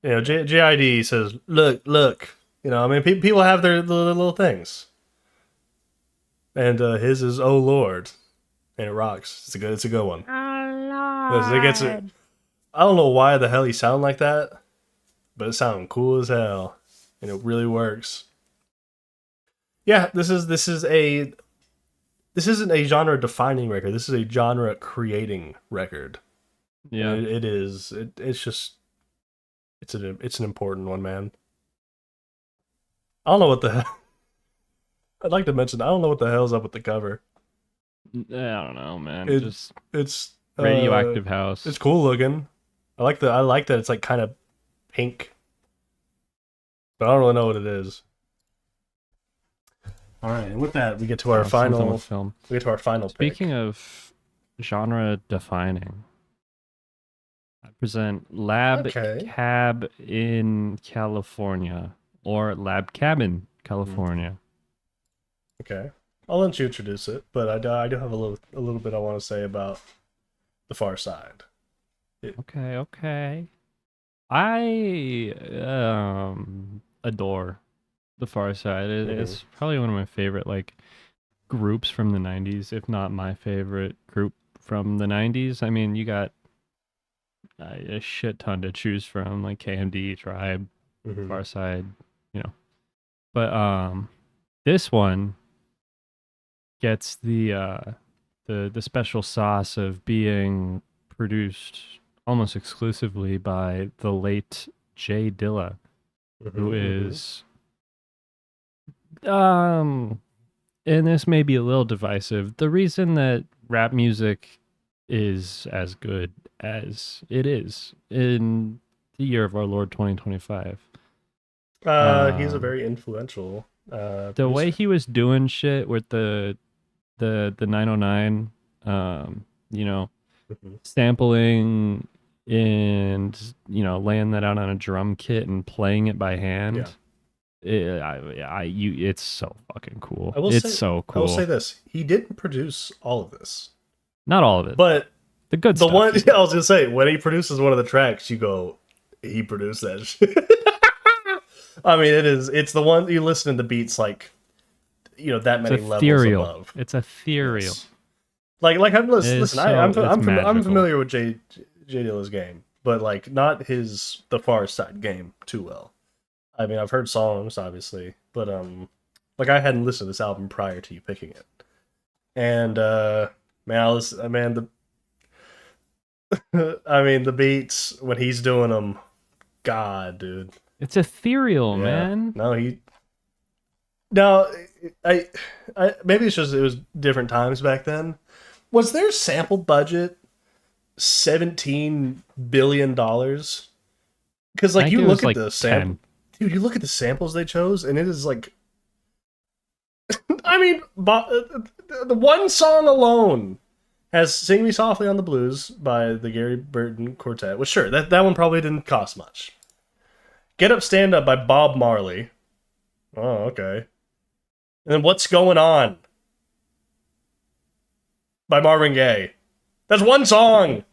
You know, JID says, look. You know, I mean, people have their little things. And his is "Oh Lord," and it rocks. It's a good one. Oh Lord. It gets it. I don't know why the hell he sound like that, but it sounds cool as hell, and it really works. Yeah, this isn't a genre defining record. This is a genre creating record. Yeah, it is. It's an important one, man. I don't know what the hell. I'd like to mention I don't know what the hell's up with the cover. I don't know, man. It's radioactive house. It's cool looking. I like that it's like kind of pink, but I don't really know what it is. All right, and with that, we get to our final film. We get to our final. Speaking of genre defining, I present Labcab in California or Labcabin, California. Okay, I'll let you introduce it, but I do have a little bit I want to say about the Pharcyde. Okay. I adore the Pharcyde. It's probably one of my favorite like groups from the 90s, if not my favorite group from the 90s. I mean, you got a shit ton to choose from, like KMD, Tribe, Pharcyde, you know. But this one gets the special sauce of being produced almost exclusively by the late Jay Dilla, who is And this may be a little divisive. The reason that rap music is as good as it is in the year of our Lord 2025. He's a very influential The producer. way he was doing shit with the 909, you know, sampling and laying that out on a drum kit and playing it by hand. It's so fucking cool. It's so cool. I will say this: he didn't produce all of this. Not all of it, but the good the stuff. one I was gonna say, when he produces one of the tracks, you go, he produced that shit. I mean, it's the one you listen to the beats like, that many levels above. It's ethereal. Yes. Like I'm familiar with J Dilla's game, but like not the Pharcyde game too well. I mean, I've heard songs obviously, but like I hadn't listened to this album prior to you picking it, and the the beats when he's doing them, God, dude, it's ethereal, man. I maybe it's just it was different times back then. Was their sample budget $17 billion? Because like you look at the sample, dude, you look at the samples they chose, and it is like, I mean, the one song alone has "Sing Me Softly on the Blues" by the Gary Burton Quartet. Well, sure, that one probably didn't cost much. "Get Up, Stand Up" by Bob Marley. Oh, okay. And then "What's Going On" by Marvin Gaye. That's one song.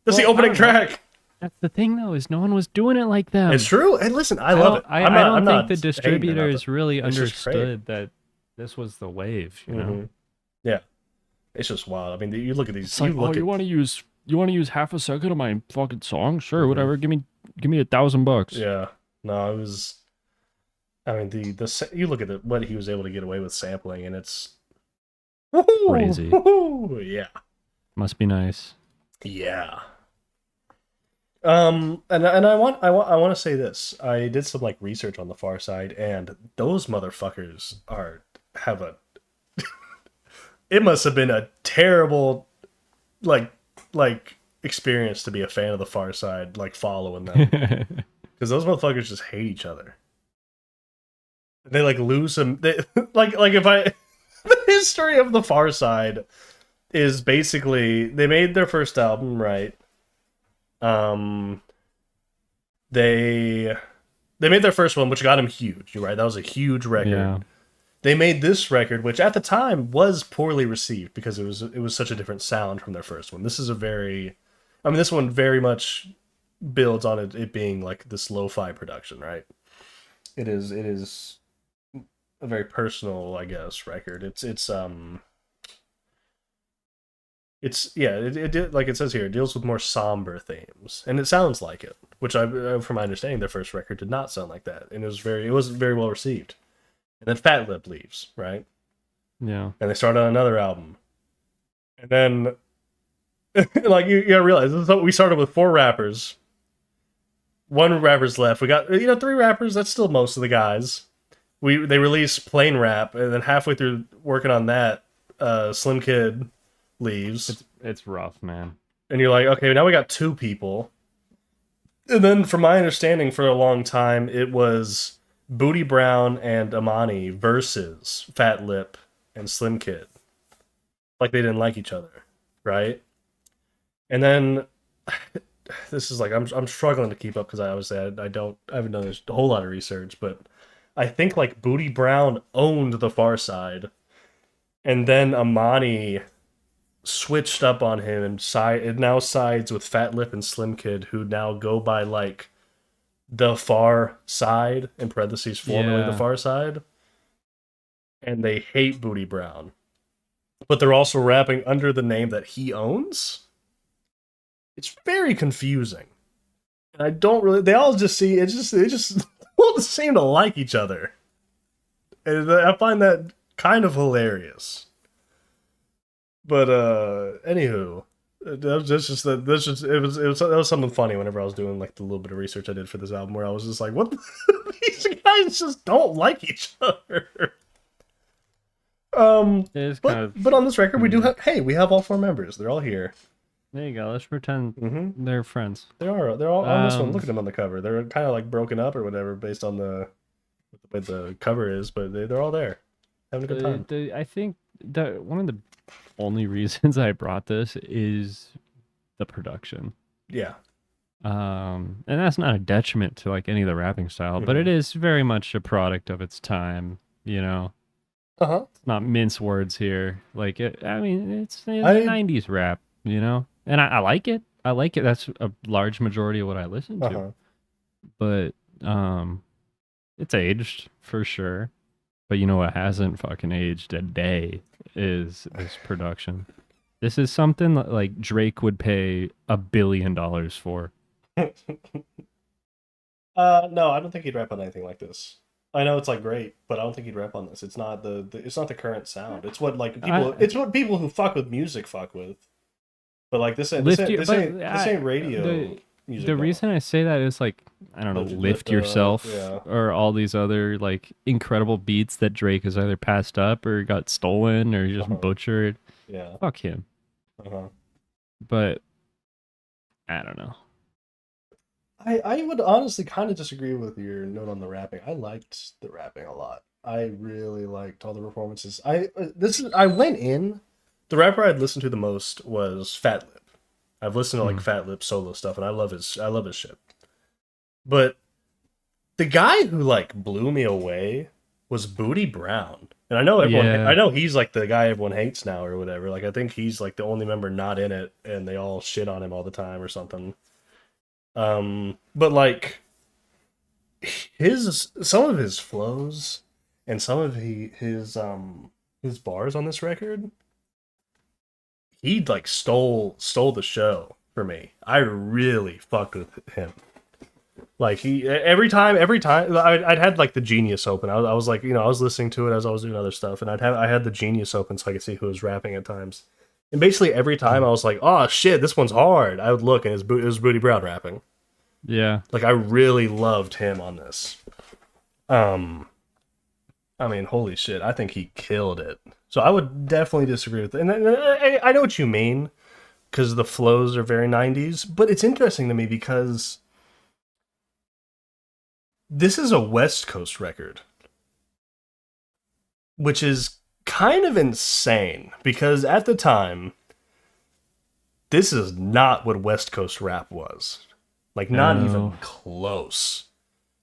That's the opening track. That's the thing, though, is no one was doing it like them. It's true. And listen, I love it. I don't think the distributors really understood that this was the wave. You know? Yeah, it's just wild. I mean, you look at these. It's like, you want to use half a second of my fucking song? Sure, whatever. Give me $1,000. Yeah. No, it was. I mean, you look at what he was able to get away with sampling, and it's crazy. Yeah. Must be nice. Yeah. And I want to say this. I did some like research on the Pharcyde, and those motherfuckers have a. It must have been a terrible, like experience to be a fan of the Pharcyde, like following them, because those motherfuckers just hate each other. They like lose some. Like if I, the history of the Pharcyde is basically they made their first album, right? They made their first one, which got them huge, right? That was a huge record. Yeah. They made this record, which at the time was poorly received because it was such a different sound from their first one. This is this one very much builds on it being like this lo-fi production, right? It is a very personal, I guess, record. It like it says here, it deals with more somber themes, and it sounds like it. Which from my understanding, their first record did not sound like that, and it wasn't very well received. And then Fat Lip leaves, right? Yeah. And they start on another album, and then like you gotta realize we started with 4 rappers. 1 rapper's left. We got 3 rappers. That's still most of the guys. They released Plain Rap, and then halfway through working on that, Slim Kid leaves. It's rough, man. And you're like, okay, now we got 2 people. And then from my understanding for a long time, it was Booty Brown and Amani versus Fat Lip and Slim Kid. Like they didn't like each other, right? And then this is like I'm struggling to keep up because I haven't done a whole lot of research, but I think like Booty Brown owned the Pharcyde, and then Amani switched up on him and it now sides with Fat Lip and Slim Kid, who now go by like the Far Side, in parentheses, formerly the Pharcyde, and they hate Booty Brown, but they're also rapping under the name that he owns. It's very confusing. And I don't really. They all just see it. They just don't seem to like each other, and I find that kind of hilarious. But anywho, That was something funny whenever I was doing like the little bit of research I did for this album, where I was just like, what? These guys just don't like each other. But on this record, we do have. Hey, we have all 4 members. They're all here. There you go. Let's pretend they're friends. They're all on this one. Look at them on the cover. They're kind of like broken up or whatever based on the way the cover is, but they're all there having a good time. I think that one of the only reasons I brought this is the production. Yeah. And that's not a detriment to like any of the rapping style, but it is very much a product of its time, you know. It's not mince words here. Like it's a 90s rap, you know. And I like it. I like it. That's a large majority of what I listen to. But it's aged for sure. But you know what hasn't fucking aged a day is this production. This is something that like Drake would pay $1 billion for. No, I don't think he'd rap on anything like this. I know it's like great, but I don't think he'd rap on this. It's not it's not the current sound. It's what like people. It's what people who fuck with music fuck with. But like this ain't radio music. The reason I say that is like I don't know, Lift Yourself or all these other like incredible beats that Drake has either passed up or got stolen or just butchered. Yeah, fuck him. But I don't know. I would honestly kind of disagree with your note on the rapping. I liked the rapping a lot. I really liked all the performances. I went in. The rapper I'd listened to the most was Fat Lip. I've listened to like Fat Lip solo stuff, and I love his shit. But the guy who like blew me away was Booty Brown, and I know everyone. I know he's like the guy everyone hates now or whatever. Like I think he's like the only member not in it, and they all shit on him all the time or something. But like some of his flows and some of his bars on this record, he like stole the show for me. I really fucked with him. Like he every time I'd had like the Genius open. I was like, you know, I was listening to it as I was doing other stuff, and I had the Genius open so I could see who was rapping at times. And basically every time I was like, oh shit, this one's hard. I would look and it was Booty Brown rapping. Yeah. Like I really loved him on this. I mean, holy shit, I think he killed it. So I would definitely disagree with it. And I know what you mean, because the flows are very 90s, but it's interesting to me because this is a West Coast record, which is kind of insane because at the time, this is not what West Coast rap was. Like, not even close.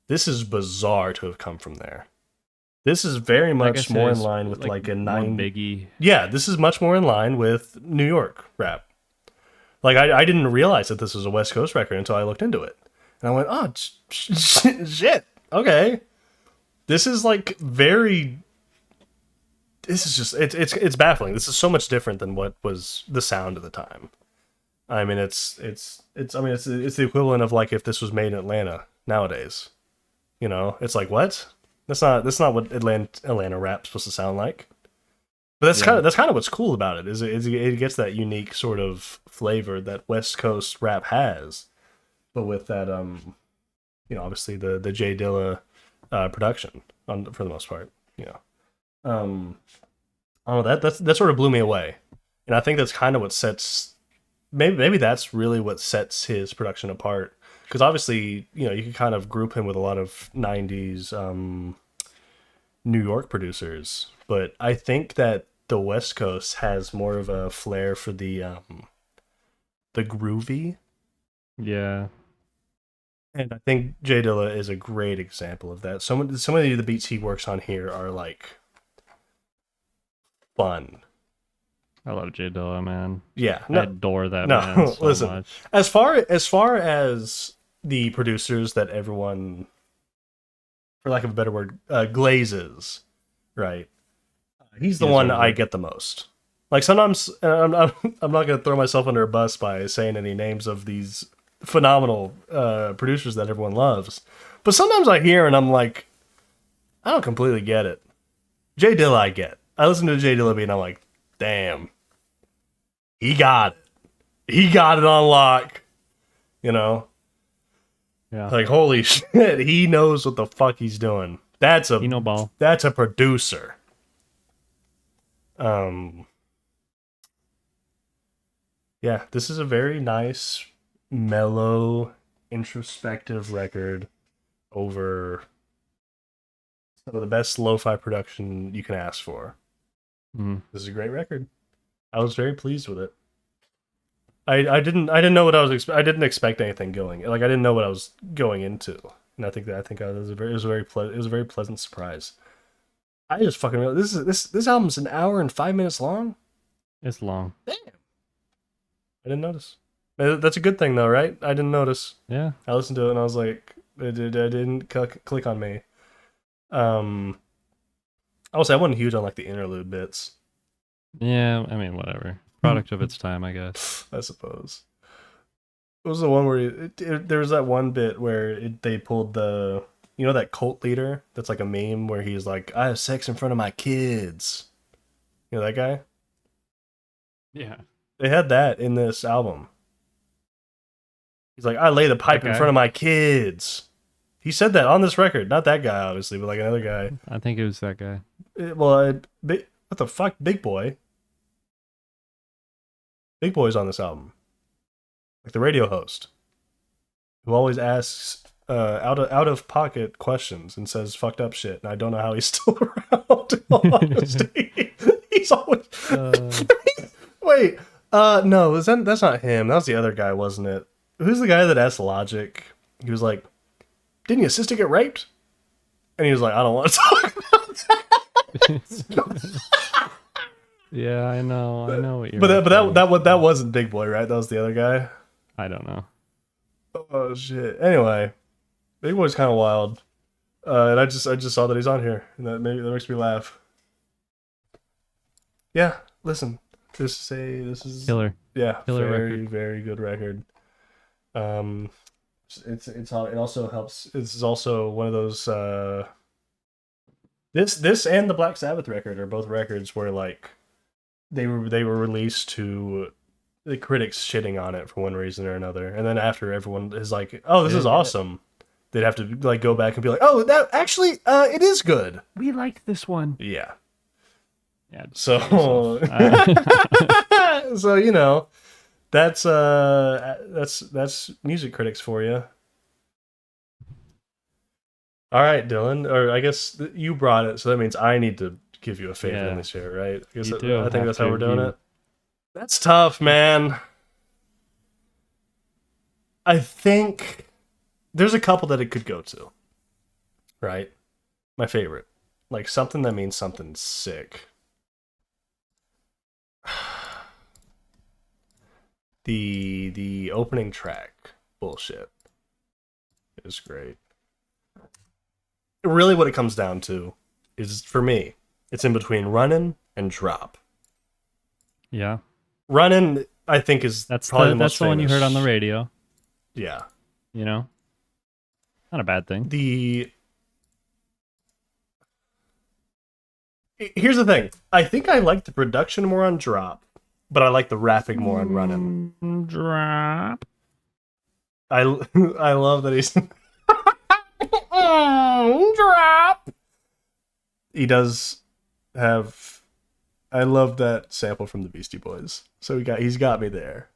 This is bizarre to have come from there. This is very much more in line with like a Biggie. Yeah, this is much more in line with New York rap. Like, I didn't realize that this was a West Coast record until I looked into it. And I went, oh, shit, okay. This is like very... This is just... It's baffling. This is so much different than what was the sound of the time. I mean, it's the equivalent of like if this was made in Atlanta nowadays. You know, it's like, what? That's not what Atlanta rap's supposed to sound like. But that's kind of what's cool about it. Is it gets that unique sort of flavor that West Coast rap has, but with that you know, obviously the J Dilla production for the most part. You know, I don't know, that sort of blew me away, and I think that's kind of what sets maybe that's really what sets his production apart. Because obviously, you know, you can kind of group him with a lot of 90s New York producers. But I think that the West Coast has more of a flair for the groovy. Yeah. And I think J Dilla is a great example of that. Some of the beats he works on here are like fun. I love J Dilla, man. Yeah, I adore that man so listen, much. As far as the producers that everyone, for lack of a better word, glazes, right? He's the one I get the most. Like sometimes, I'm not going to throw myself under a bus by saying any names of these phenomenal producers that everyone loves, but sometimes I hear and I'm like, I don't completely get it. J Dilla, I get. I listen to J Dilla beat and I'm like, damn, he got it. he got it on lock. You know? Yeah. Like, holy shit, he knows what the fuck he's doing. That's a ball. That's a producer. Yeah, this is a very nice, mellow, introspective record over some of the best lo-fi production you can ask for. This is a great record. I was very pleased with it. I didn't know what I was I didn't expect anything going. Like, I didn't know what I was going into. And I think it was a very pleasant surprise. I just fucking realized this album's an hour and 5 minutes long. It's long. Damn. I didn't notice. That's a good thing though, right? I didn't notice. Yeah. I listened to it and I was like, it didn't click on me. I will say I wasn't huge on like the interlude bits. Yeah, I mean, whatever. Product of its time, I guess. I suppose. It was the one where there was that one bit where they pulled the, you know, that cult leader that's like a meme where he's like, I have sex in front of my kids. You know that guy? Yeah. They had that in this album. He's like, I lay the pipe in front of my kids. He said that on this record. Not that guy, obviously, but like another guy. I think it was that guy. What the fuck? Big Boy. Big Boy's on this album. Like the radio host. Who always asks out of pocket questions and says fucked up shit. And I don't know how he's still around, in all honesty. He's always... Wait. No, that's not him. That was the other guy, wasn't it? Who's the guy that asked Logic? He was like, didn't your sister get raped? And he was like, I don't want to talk about that. Yeah, I know what you're. But that wasn't Big Boy, right? That was the other guy. I don't know. Oh shit. Anyway, Big Boy's kind of wild, and I just saw that he's on here, and that makes me laugh. Yeah, listen, this is Killer. Yeah, Killer very record. Very good record. It also helps. This is also one of those. This and the Black Sabbath record are both records where like they were released to the critics shitting on it for one reason or another, and then after everyone is like, "Oh, this is awesome," they'd have to like go back and be like, "Oh, that actually, it is good. We liked this one." Yeah. Yeah. So, so you know, that's music critics for you. All right, Dylan, or I guess you brought it, so that means I need to give you a favor in this year, right? I guess I think that's how we're doing it. That's tough, man. I think there's a couple that it could go to. Right? My favorite. Like something that means something sick. The opening track bullshit is great. Really what it comes down to is, for me, it's in between Runnin' and Drop. Yeah. Runnin', I think, is probably the most That's the one you heard on the radio. Yeah. You know? Not a bad thing. Here's the thing. I think I like the production more on Drop, but I like the rapping more on Runnin'. Drop. I love that he's... Drop! He does have... I love that sample from the Beastie Boys. So he's got me there.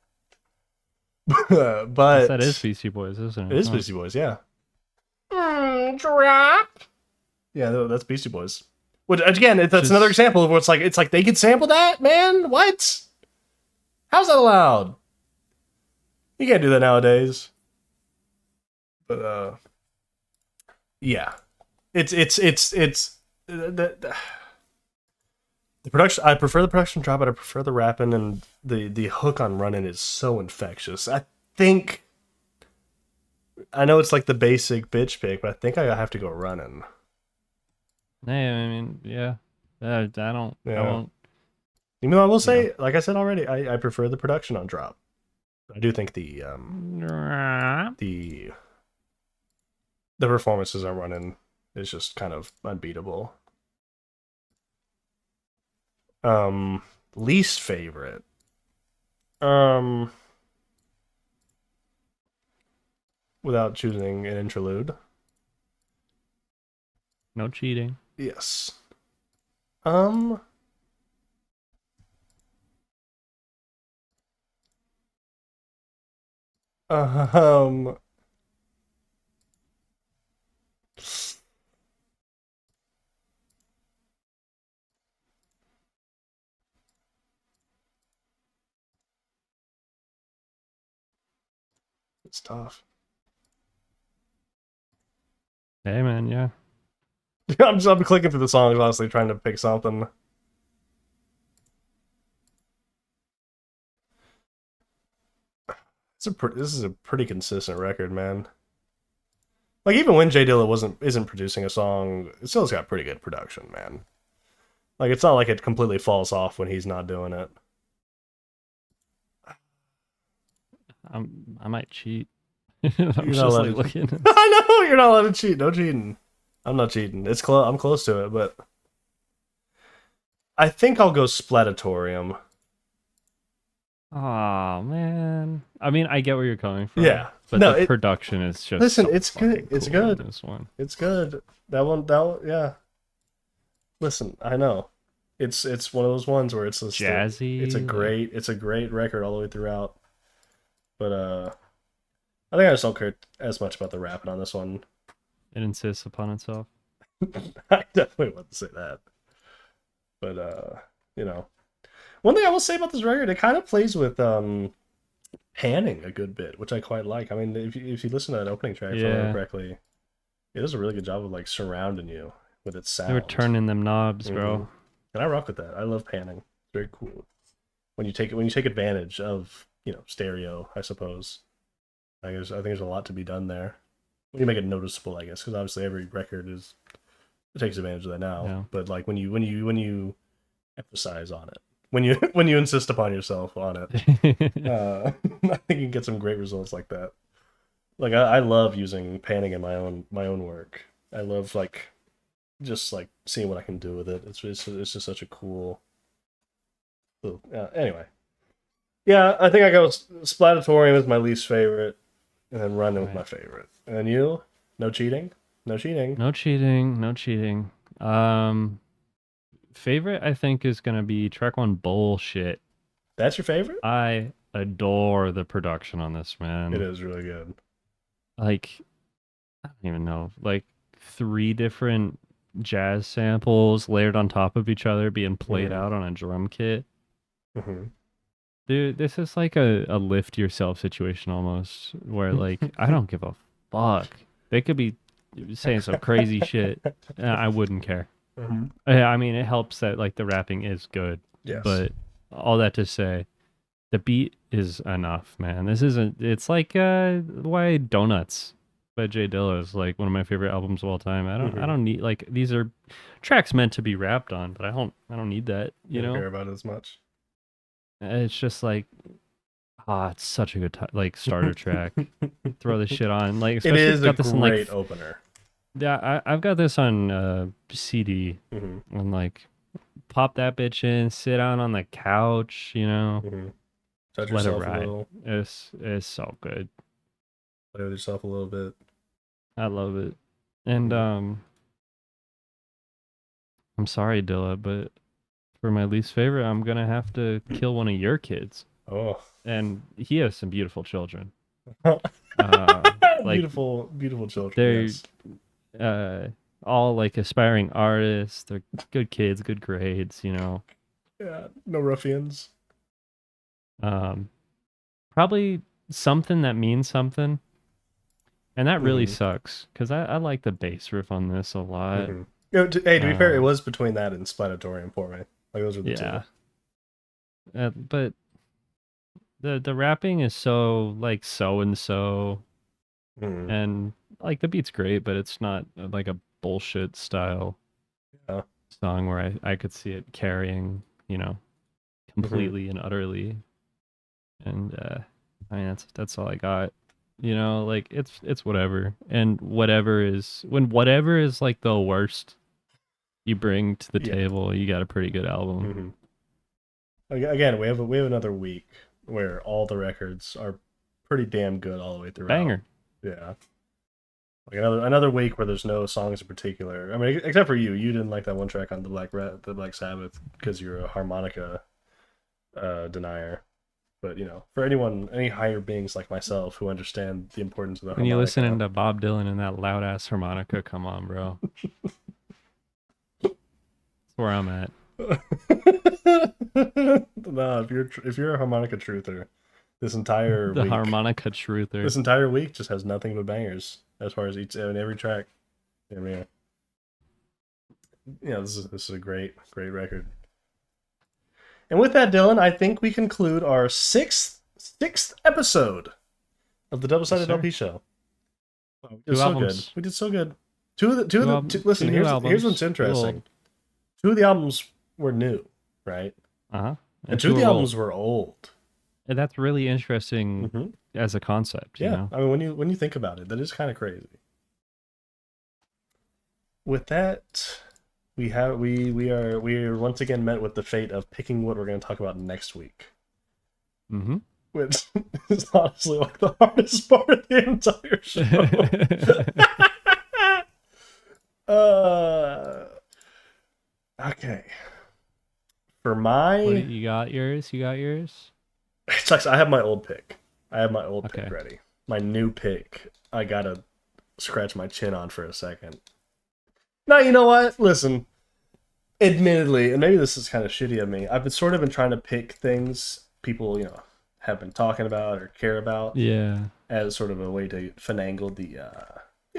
But that is Beastie Boys, isn't it? It is Beastie Boys, yeah. Drop. Yeah, that's Beastie Boys. Which again, that's another example of where it's like they could sample that, man. What? How's that allowed? You can't do that nowadays. But yeah, it's the production. I prefer the production Drop, but I prefer the rapping, and the hook on Running is so infectious. I know it's like the basic bitch pick, but I think I have to go Running. Hey, I mean, yeah. I don't. Even though I will say, like I said already, I prefer the production on Drop. I do think the performances on Running is just kind of unbeatable. Least favorite. without choosing an interlude. No cheating. Yes. Um. It's tough. Hey man, yeah. I'm clicking through the songs, honestly, trying to pick something. This is a pretty consistent record, man. Like even when J Dilla isn't producing a song, it still's got pretty good production, man. Like it's not like it completely falls off when he's not doing it. I might cheat. I'm just like looking. I know you're not allowed to cheat. No cheating. I'm not cheating. It's close. I'm close to it, but I think I'll go Splatatorium. Oh man. I mean, I get where you're coming from. Yeah, but no, the production is just. Listen, it's good. It's good. This one. It's good. That one. Yeah. Listen, I know. It's one of those ones where it's just jazzy. It's a great record all the way throughout. But I think I just don't care as much about the rapping on this one. It insists upon itself. I definitely want to say that. But you know, one thing I will say about this record, it kind of plays with panning a good bit, which I quite like. I mean, if you listen to that opening track, if I remember correctly, it does a really good job of like surrounding you with its sound. They were turning them knobs, bro. And I rock with that. I love panning. It's very cool. When you take advantage of, stereo, I suppose. I think there's a lot to be done there. When you make it noticeable, I guess, because obviously every record takes advantage of that now. Yeah. But like when you emphasize on it, when you insist upon yourself on it, I think you can get some great results like that. Like I love using panning in my own work. I love just seeing what I can do with it. It's just such a cool. Anyway, yeah, I think I go Splatatorium is my least favorite, and then Running with my favorite. And you? No cheating. No cheating. No cheating. No cheating. Favorite I think is gonna be track 1, Bullshit. That's your favorite? I adore the production on this, man. It is really good. Like, I don't even know, like 3 different jazz samples layered on top of each other being played out on a drum kit. Dude, this is like a lift yourself situation almost, where like I don't give a fuck. They could be saying some crazy shit, and I wouldn't care. I mean, it helps that like the rapping is good. Yes. But all that to say, the beat is enough, man. This isn't. It's like Why Donuts by J Dilla is like one of my favorite albums of all time. I don't need like these are tracks meant to be rapped on, but I don't need that. You don't know, care about it as much. It's just like, it's such a good starter track. Throw this shit on. Like, it is a great opener. Yeah, I've got this on CD, and like, pop that bitch in, sit down on the couch, Touch let it yourself ride. a little. It's so good. Play with yourself a little bit. I love it, and I'm sorry, Dilla, but for my least favorite, I'm gonna have to kill one of your kids. Oh, and he has some beautiful children. Beautiful children. They're all like aspiring artists. They're good kids, good grades. Yeah, no ruffians. Probably something that means something, and that really sucks because I like the bass riff on this a lot. Hey, to be fair, it was between that and Splatatorium for me. Like those are the two. But the rapping is so like so and so, and like the beat's great, but it's not like a bullshit style song where I could see it carrying, completely and utterly. And I mean that's all I got. Like it's whatever, and whatever is like the worst you bring to the table, you got a pretty good album. Again, we have another week where all the records are pretty damn good all the way through. Banger. Yeah. Like another week where there's no songs in particular. I mean, except for you. You didn't like that one track on the Black Sabbath because you're a harmonica denier. But for any higher beings like myself who understand the importance of the when harmonica. you listening to Bob Dylan and that loud ass harmonica, come on, bro. That's where I'm at. No, if you're a harmonica truther, this entire the week, harmonica truther. This entire week just has nothing but bangers as far as every track. I mean, this is a great record. And with that, Dylan, I think we conclude our sixth episode of the Double-Sided LP Show. Wow, we did so good. We did so good. Listen, here's what's interesting. Two of the albums were new, right? And two of the albums were old. And that's really interesting as a concept. Yeah, you know? I mean, when you think about it, that is kind of crazy. With that, we are once again met with the fate of picking what we're going to talk about next week. Which is honestly like the hardest part of the entire show. Okay. For my... You got yours? It sucks. I have my old pick. Pick ready. My new pick, I gotta scratch my chin on for a second. Now, you know what? Listen. Admittedly, and maybe this is kind of shitty of me, I've been trying to pick things people, have been talking about or care about. Yeah. As sort of a way to finagle the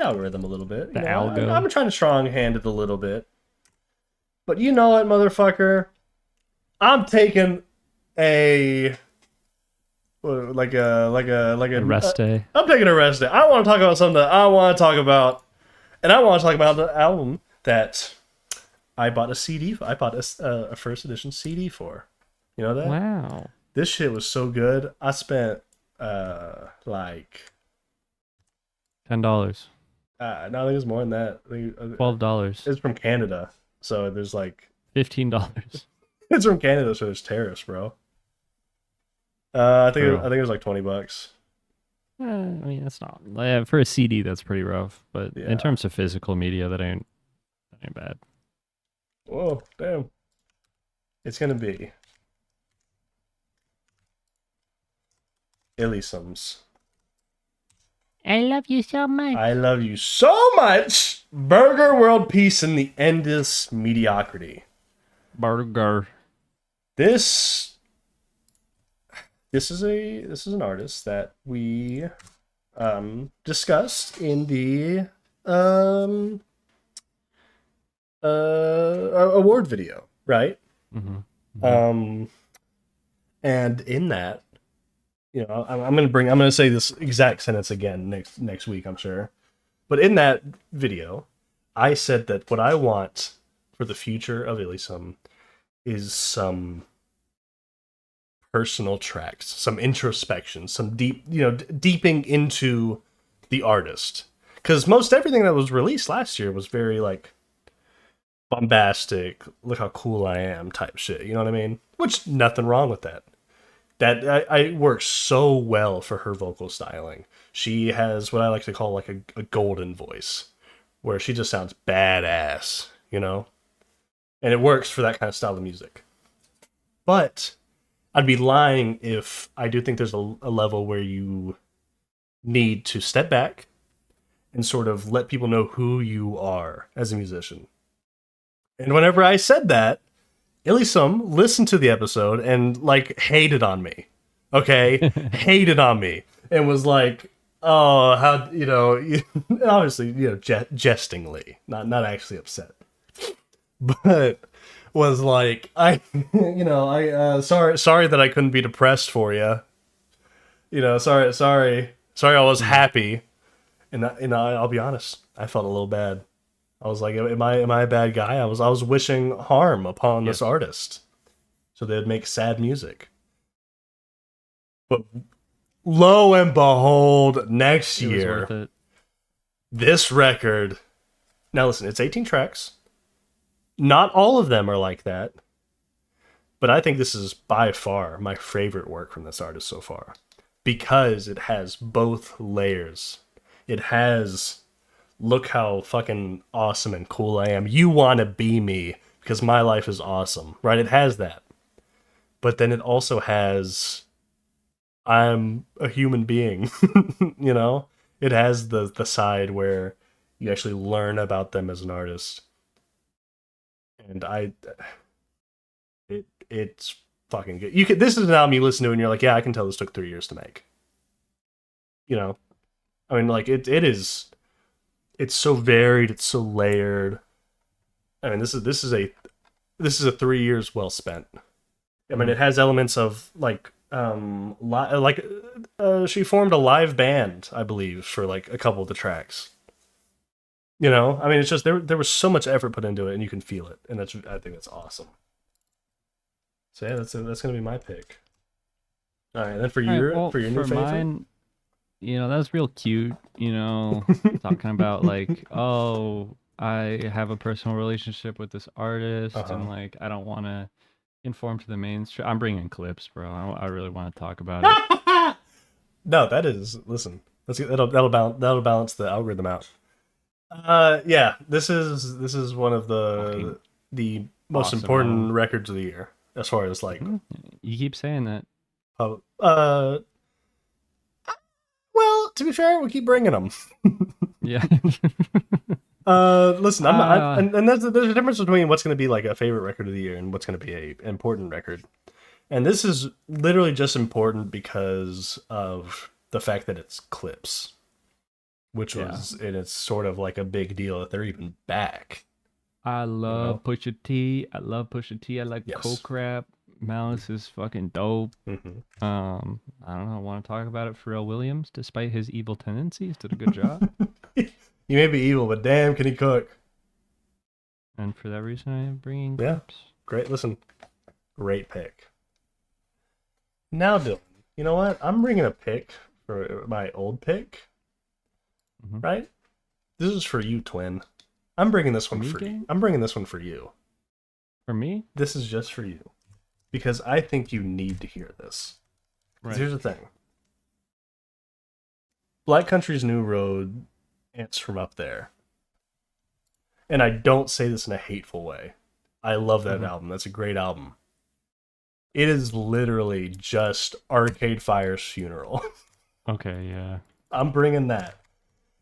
algorithm a little bit. The algo. I'm trying to strong-hand it a little bit. But you know what, motherfucker? I'm taking a rest day. I'm taking a rest day. I want to talk about something that I want to talk about, and I want to talk about the album that I bought a CD. I bought a first edition CD for. You know that? Wow. This shit was so good. I spent like $10. No, I think it was more than that. $12. It's from Canada, so there's like $15. It's from Canada, so there's tariffs, bro. I think it was like $20. I mean, that's not for a CD. That's pretty rough, but in terms of physical media, that ain't bad. Whoa, damn! It's gonna be Illysums. I love you so much. I love you so much. Burger, world peace, and the endless mediocrity. Burger. This is an artist that we discussed in the award video, right? And in that, I'm gonna say this exact sentence again next week, I'm sure. But in that video, I said that what I want for the future of Illysum is some personal tracks, some introspection, some deeping into the artist. Because most everything that was released last year was very like bombastic, look how cool I am type shit. You know what I mean? Which nothing wrong with that. That I works so well for her vocal styling. She has what I like to call like a golden voice, where she just sounds badass, and it works for that kind of style of music. But I'd be lying if I do think there's a level where you need to step back and sort of let people know who you are as a musician. And whenever I said that, Illysum listened to the episode and like hated on me. Okay? Hated on me. And was like, oh, how, obviously, jestingly, not actually upset. But was like, sorry that I couldn't be depressed for you. Sorry I was happy. And I'll be honest, I felt a little bad. I was like, am I a bad guy? I was wishing harm upon this artist, so they'd make sad music. But lo and behold, next year, this record. Now listen, it's 18 tracks. Not all of them are like that, but I think this is by far my favorite work from this artist so far, because it has both layers. It has, look how fucking awesome and cool I am. You want to be me because my life is awesome, right? It has that. But then it also has, I'm a human being, you know? It has the side where you actually learn about them as an artist. And it's fucking good. This is an album you listen to and you're like, yeah, I can tell this took 3 years to make. You know? I mean, like, it's so varied, it's so layered. I mean, this is a 3 years well spent. I mean, it has elements of like she formed a live band, I believe, for like a couple of the tracks. You know, I mean, it's just there was so much effort put into it, and you can feel it, and I think that's awesome. So yeah, that's gonna be my pick. All right, and then for your new favorite, mine, that's real cute. Talking about like, oh, I have a personal relationship with this artist, and like I don't want to conform to the mainstream. I'm bringing clips, bro. I really want to talk about it. No, that is, listen. That'll balance the algorithm out. Yeah, this is one of the most awesome important album. records of the year as far as like. You keep saying that. Well, to be fair, we keep bringing them. Yeah. Listen, I'm not, and there's a difference between what's going to be like a favorite record of the year and what's going to be a important record. And this is literally just important because of the fact that it's clips, which was, and it's sort of like a big deal that they're even back. I love Pusha T. I love Pusha T. I like Coke Rap. Malice is fucking dope. Mm-hmm. I don't know. I want to talk about it. Pharrell Williams, despite his evil tendencies, did a good job. He may be evil, but damn, can he cook? And for that reason, I am bringing clips. Great. Listen, great pick. Now, Dylan, you know what? I'm bringing a pick for my old pick. Mm-hmm. Right? This is for you, twin. I'm bringing this one for you. I'm bringing this one for you. For me? This is just for you. Because I think you need to hear this. Right. Here's the thing. Black Country's New Road, Ants from Up There. And I don't say this in a hateful way. I love that album. That's a great album. It is literally just Arcade Fire's funeral. Okay, yeah. I'm bringing that.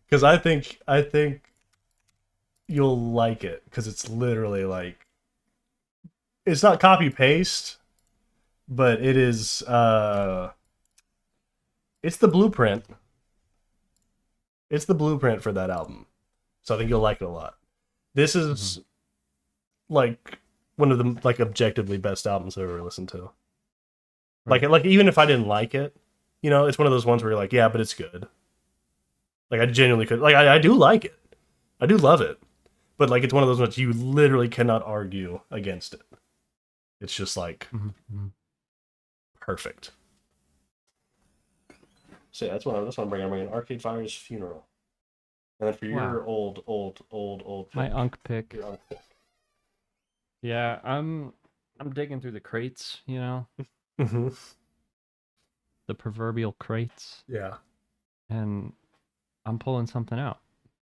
Because I think you'll like it. Because it's literally like... It's not copy-paste, but it is... it's the blueprint. It's the blueprint for that album. So I think you'll like it a lot. This is like one of the like objectively best albums I've ever listened to. Right. Like even if I didn't like it, it's one of those ones where you're like, yeah, but it's good. Like I genuinely could, like I do like it. I do love it. But like it's one of those ones you literally cannot argue against it. It's just like perfect. So yeah, that's what I'm bringing. I'm bringing Arcade Fire's Funeral. And then for your old pick, my unk pick. Your unk pick. Yeah, I'm digging through the crates, Mm-hmm. The proverbial crates. Yeah. And I'm pulling something out.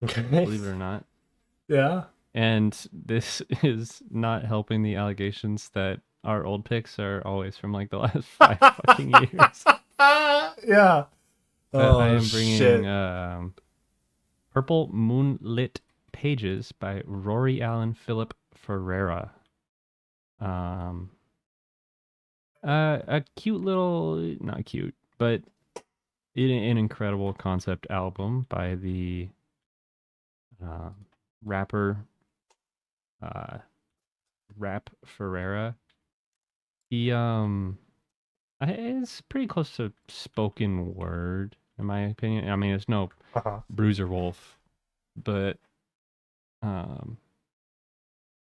Okay. Believe it or not. Yeah. And this is not helping the allegations that our old picks are always from like the last 5 fucking years. Yeah. I am bringing Purple Moonlit Pages by Rory Allen Philip Ferreira. A cute little, not cute, but an incredible concept album by the rapper Rap Ferreira. He it's pretty close to spoken word in my opinion. I mean, it's no Bruiser Wolf, but I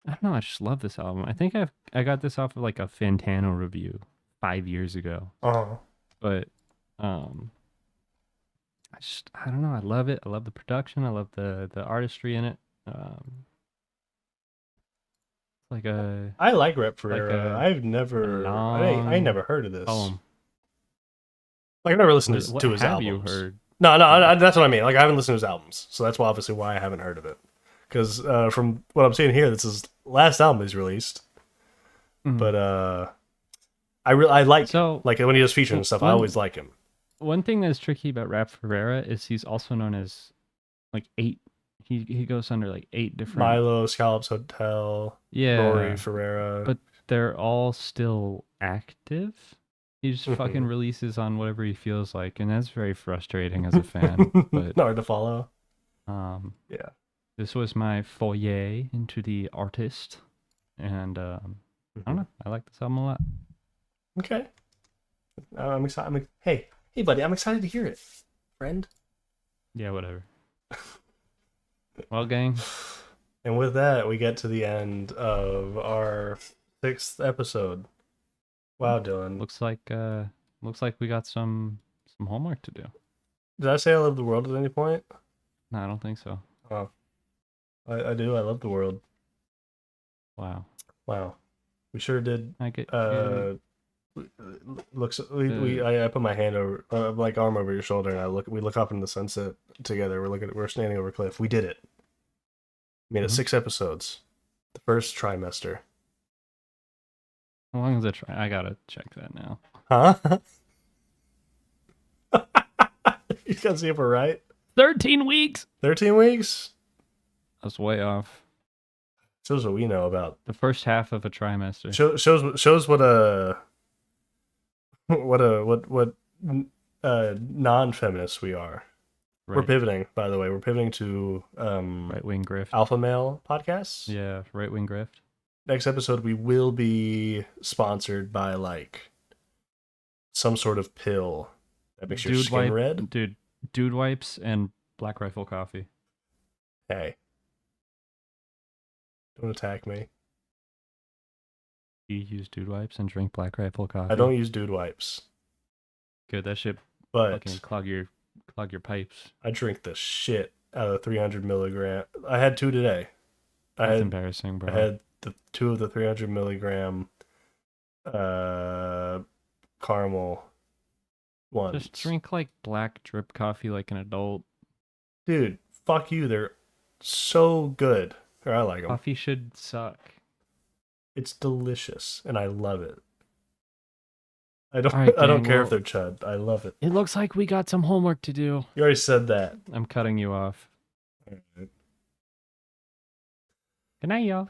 don't know. I just love this album. I think I got this off of like a Fantano review 5 years ago. But I don't know. I love it. I love the production. I love the artistry in it. I like Rap Ferreira. I've never I never heard of this. Poem. Like I've never listened to his albums. Have you heard? No, that's what I mean. Like, I haven't listened to his albums, so that's obviously why I haven't heard of it. Because from what I'm seeing here, this is last album he's released. Mhm. But I like So, him. Like when he does features and stuff. I always like him. One thing that's tricky about Rap Ferreira is he's also known as like 8. He goes under like 8 different Milo, Scallops Hotel, Rory Ferreira. But they're all still active. He just fucking releases on whatever he feels like, and that's very frustrating as a fan. But hard to follow. Yeah. This was my foyer into the artist, and I don't know. I like this album a lot. Okay. I'm excited. Hey, buddy, I'm excited to hear it, friend. Yeah, whatever. Well, gang. And with that, we get to the end of our 6th episode. Wow, Dylan. Looks like we got some homework to do. Did I say I love the world at any point? No, I don't think so. Oh, I do. I love the world. Wow. We sure did. I get. Looks. I put my hand over, like arm over your shoulder, and we look up in the sunset together. We're standing over a cliff. We did it. Made it 6 episodes. The first trimester. How long is it? I gotta check that now. Huh? You gotta see if we're right. 13 weeks. 13 weeks. I was way off. Shows what we know about the first half of a trimester. Shows what non-feminists we are. Right. We're pivoting, by the way. We're pivoting to right-wing grift. Alpha male podcasts. Yeah, right-wing grift. Next episode, we will be sponsored by like some sort of pill that makes your skin red. Dude wipes and Black Rifle coffee. Hey, don't attack me. You use dude wipes and drink Black Rifle coffee? I don't use dude wipes. Good, that shit fucking clog your pipes. I drink the shit out of 300 milligram. I had 2 today. That's embarrassing, bro. I had the 2 of the 300 milligram caramel ones. Just drink like black drip coffee like an adult. Dude, fuck you. They're so good. Or I like them. Coffee should suck. It's delicious, and I love it. I don't care if they're chud. I love it. It looks like we got some homework to do. You already said that. I'm cutting you off. All right. Good night, y'all.